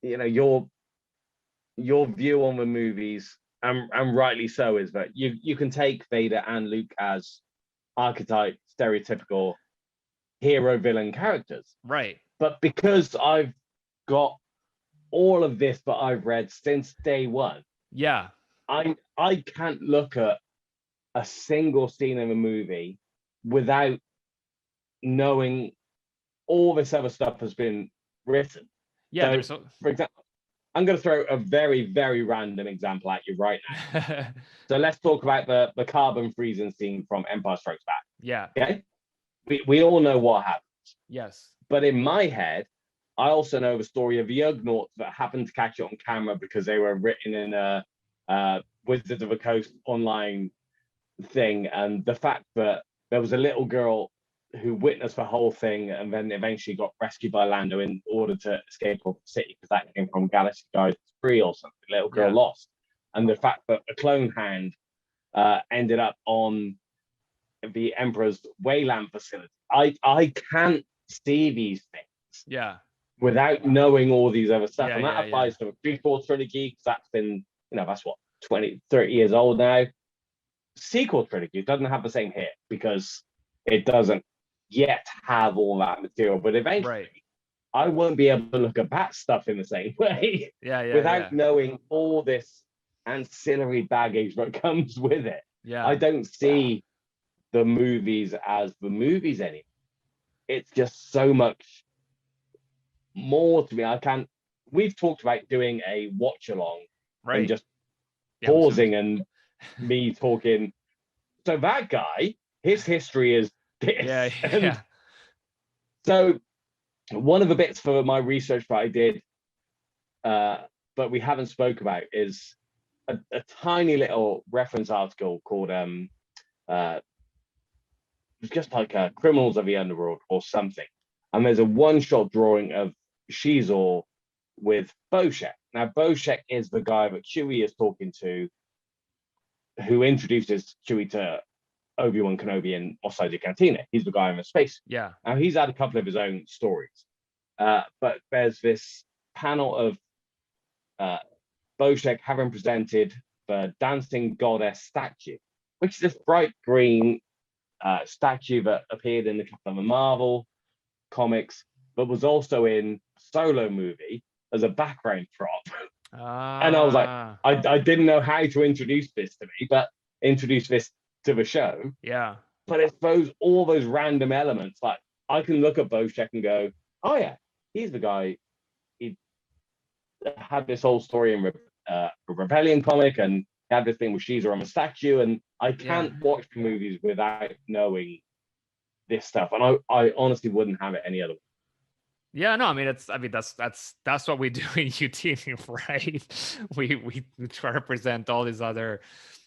your view on the movies, and rightly so, is that you can take Vader and Luke as archetype, stereotypical hero villain characters, right? But because I've got all of this that I've read since day one, yeah, I can't look at a single scene in a movie without knowing all this other stuff has been written. Yeah, so for example, I'm going to throw a very, very random example at you right now. So let's talk about the carbon freezing scene from Empire Strikes Back. Yeah. Okay. We all know what happens. Yes. But in my head, I also know the story of the Ugnaughts that happened to catch it on camera because they were written in a Wizards of the Coast online thing, and the fact that there was a little girl who witnessed the whole thing and then eventually got rescued by Lando in order to escape off the city, because that came from Galaxy Guide 3 or something. Little girl lost. And the fact that the clone hand ended up on the Emperor's Wayland facility. I can't see these things without knowing all these other stuff. And that applies to the prequel trilogy, because that's been, that's what, 20, 30 years old now. Sequel trilogy doesn't have the same hit because it doesn't yet have all that material. But eventually, I won't be able to look at that stuff in the same way without knowing all this ancillary baggage that comes with it. I don't see the movies as the movies anymore. It's just so much more to me. We've talked about doing a watch along and just pausing and me talking. So that guy, his history is this. So one of the bits for my research that I did, but we haven't spoke about, is a tiny little reference article called it's just like Criminals of the Underworld or something. And there's a one-shot drawing of Shizor with Boshek. Now, Boshek is the guy that Chewie is talking to, who introduces Chewie to Obi-Wan Kenobi in Mos Eisley Cantina. He's the guy in the space. Now, he's had a couple of his own stories. But there's this panel of Boshek having presented the Dancing Goddess statue, which is this bright green statue that appeared in a couple of the Marvel comics, but was also in Solo movie as a background prop. And I was like, I didn't know how to introduce this to me, but introduce this to the show. But it's all those random elements. Like, I can look at Boshek and go, oh yeah, he's the guy. He had this whole story in a Rebellion comic, and had this thing with Caesar on the statue, and I can't watch the movies without knowing this stuff. And I honestly wouldn't have it any other way. That's what we do in Youtini, right? We try to present all these other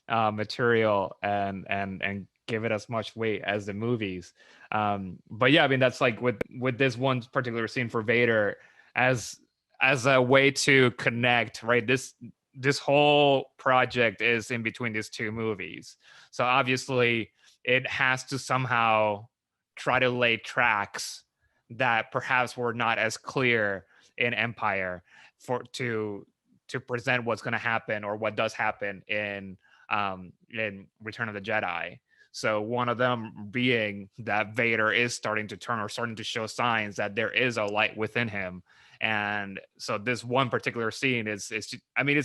material and give it as much weight as the movies. But that's like with this one particular scene for Vader as a way to connect, right? This whole project is in between these two movies. So obviously it has to somehow try to lay tracks that perhaps were not as clear in Empire to present what's going to happen or what does happen in Return of the Jedi. So one of them being that Vader is starting to turn or starting to show signs that there is a light within him. And so this one particular scene is it's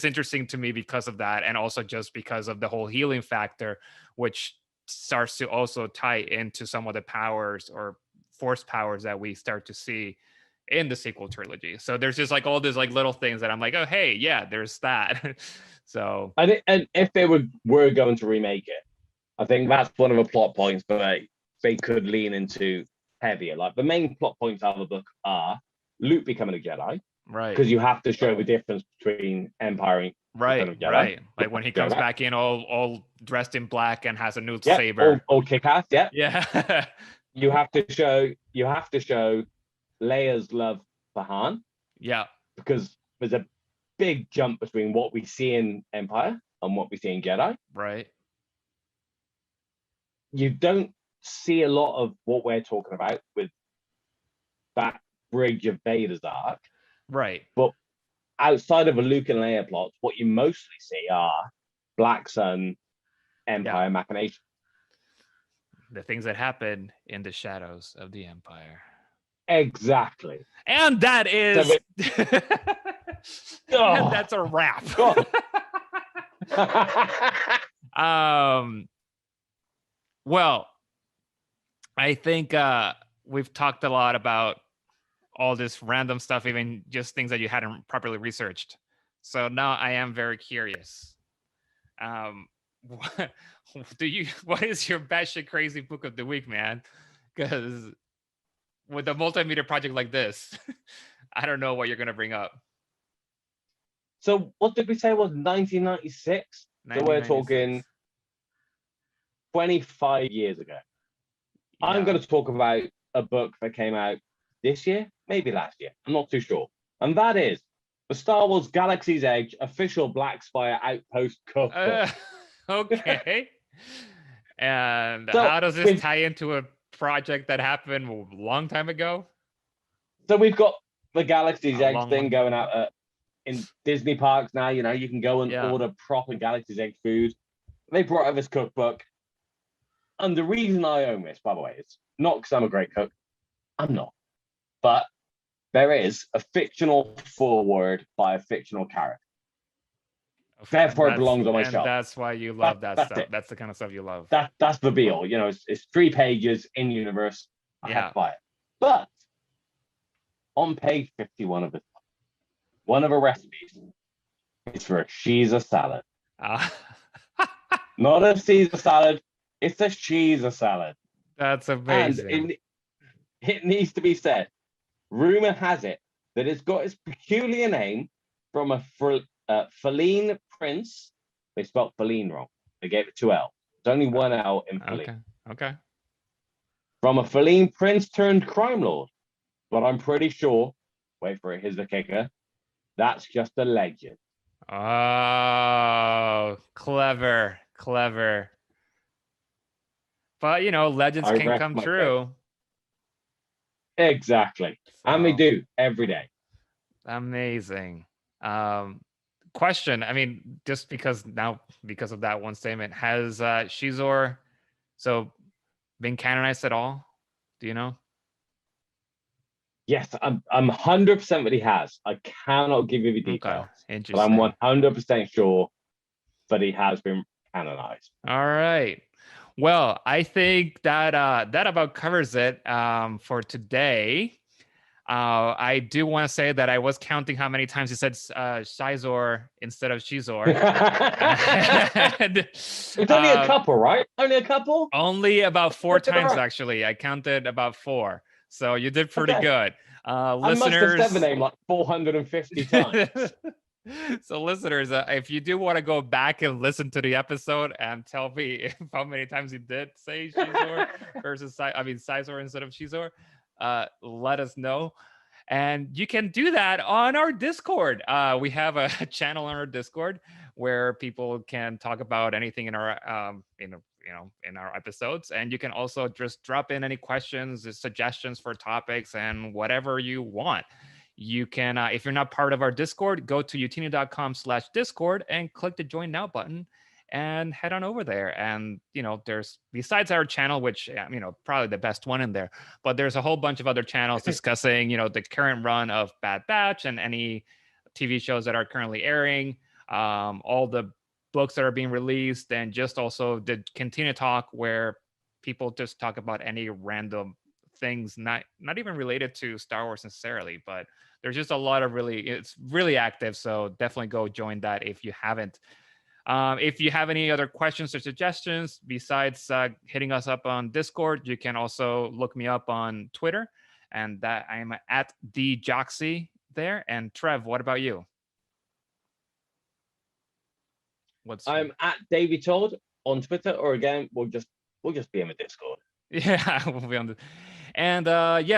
interesting to me because of that, and also just because of the whole healing factor, which starts to also tie into some of the powers or force powers that we start to see in the sequel trilogy. So there's just like all these like little things that I'm like, oh hey, yeah, there's that. So and if they were going to remake it, I think that's one of the plot points that they could lean into heavier. Like, the main plot points out of the book are Luke becoming a Jedi, right? Because you have to show the difference between Empire and Jedi. Right. Like when he comes back in all dressed in black and has a new saber, all kick ass. Yeah. you have to show Leia's love for Han. Yeah. Because there's a big jump between what we see in Empire and what we see in Jedi. Right. You don't see a lot of what we're talking about with that bridge of Vader's arc. Right. But outside of a Luke and Leia plots, what you mostly see are Black Sun, Empire machinations. The things that happen in the shadows of the Empire. Exactly. And that is... and that's a wrap. Well, I think we've talked a lot about all this random stuff, even just things that you hadn't properly researched. So now I am very curious. What is your batshit crazy book of the week, man? Because with a multimedia project like this, I don't know what you're gonna bring up. So what did we say was 1996? So we're talking 25 years ago. I'm going to talk about a book that came out this year, maybe last year. I'm not too sure. And that is the Star Wars Galaxy's Edge official Black Spire Outpost cookbook. Okay. And So how does this tie into a project that happened a long time ago? So we've got the Galaxy's A Edge long thing one. going out in Disney parks now. You know, you can go and order proper Galaxy's Edge food. They brought out this cookbook. And the reason I own this, by the way, is not because I'm a great cook. I'm not. But there is a fictional foreword by a fictional character. Therefore, it belongs on my shelf. And that's why you love that that's stuff. it. That's the kind of stuff you love. That's the deal. You know, it's 3 pages in universe. I have to buy it. But on page 51 of the book, one of the recipes is for a Caesar salad. Not a Caesar salad, it's a Caesar salad. That's amazing. And it needs to be said, rumor has it that it's got its peculiar name from a Feline prince. They spelled Feline wrong. They gave it 2 L. There's only 1 L in Feline. Okay. From a Feline prince turned crime lord. But I'm pretty sure, wait for it, here's the kicker, that's just a legend. Oh, clever. But, legends can come true. Exactly. So, and they do every day. Amazing. Question, I mean, just because of that one statement, has Shizor been canonized at all? Do you know? Yes, I'm 100% that he has. I cannot give you the details. Okay. Interesting. But I'm 100% sure that he has been canonized. All right. Well, I think that about covers it for today. I do want to say that I was counting how many times he said Shizor instead of Shizor. It's only a couple, right? Only a couple? Only about 4 times, actually. I counted about 4. So you did pretty good. Listeners, I must have said the name like 450 times. So listeners, if you do want to go back and listen to the episode and tell me how many times you did say Shizor versus Sizor instead of Shizor, let us know. And you can do that on our Discord. We have a channel on our Discord where people can talk about anything in our in our episodes, and you can also just drop in any questions, suggestions for topics, and whatever you want. You can, if you're not part of our Discord, go to youtini.com/discord and click the join now button and head on over there. And there's, besides our channel, which probably the best one in there, but there's a whole bunch of other channels discussing the current run of Bad Batch and any TV shows that are currently airing, all the books that are being released, and just also the Cantina Talk, where people just talk about any random things, not even related to Star Wars necessarily, but there's just a lot of it's really active. So definitely go join that if you haven't. If you have any other questions or suggestions besides hitting us up on Discord, you can also look me up on Twitter, and that I'm at DJoxy there. And Trev, what about you? I'm at Davey Todd on Twitter, or again, we'll just be in the Discord. Yeah, we'll be on the. And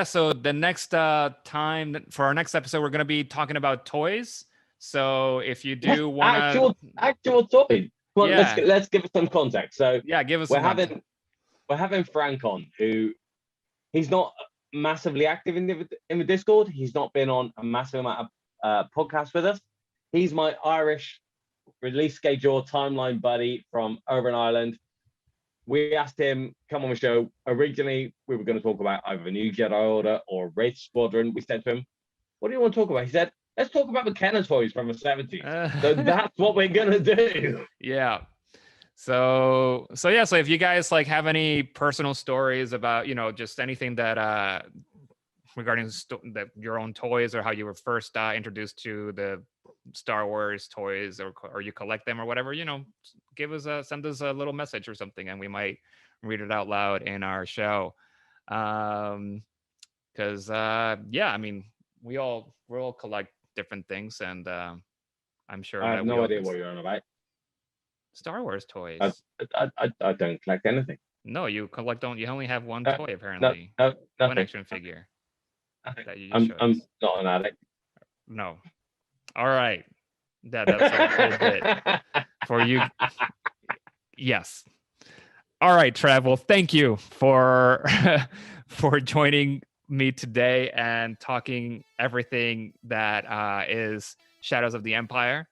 so the next time for our next episode, we're going to be talking about toys. So if you do want actual toys, well, let's give it some context. So give us. We're having Frank on, who he's not massively active in the Discord. He's not been on a massive amount of podcasts with us. He's my Irish release schedule timeline buddy from over in Ireland. We asked him come on the show. Originally, we were going to talk about either the new Jedi Order or Wraith Squadron. We said to him, "What do you want to talk about?" He said, "Let's talk about the Kenner toys from the 70s." So that's what we're going to do. Yeah. So if you guys have any personal stories about just anything that regarding your own toys, or how you were first introduced to the Star Wars toys, or you collect them or whatever, send us a little message or something, and we might read it out loud in our show. Because we all collect different things, and I'm sure I have no idea what you're on about. Star Wars toys. I don't collect anything. No, you collect don't. You only have one No, toy No, apparently. no, One nothing. action figure Nothing. that you just showed I'm us. not an addict. No. All right. That's a whole bit for you. Yes. All right, Trev. Well, thank you for for joining me today and talking everything that is Shadows of the Empire.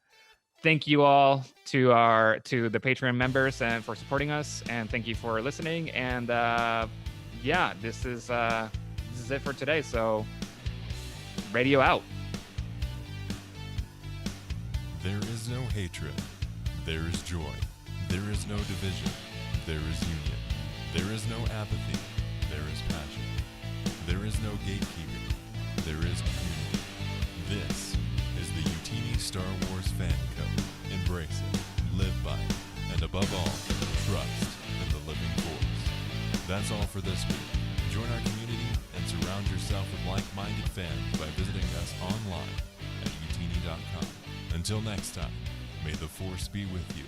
Thank you all to the Patreon members and for supporting us, and thank you for listening. And yeah, this is it for today. So, radio out. There is no hatred. There is joy. There is no division. There is union. There is no apathy. There is passion. There is no gatekeeping. There is community. This is the Youtini Star Wars Fan Code. Embrace it, live by it, and above all, trust in the living force. That's all for this week. Join our community and surround yourself with like-minded fans by visiting us online at youtini.com. Until next time, may the force be with you.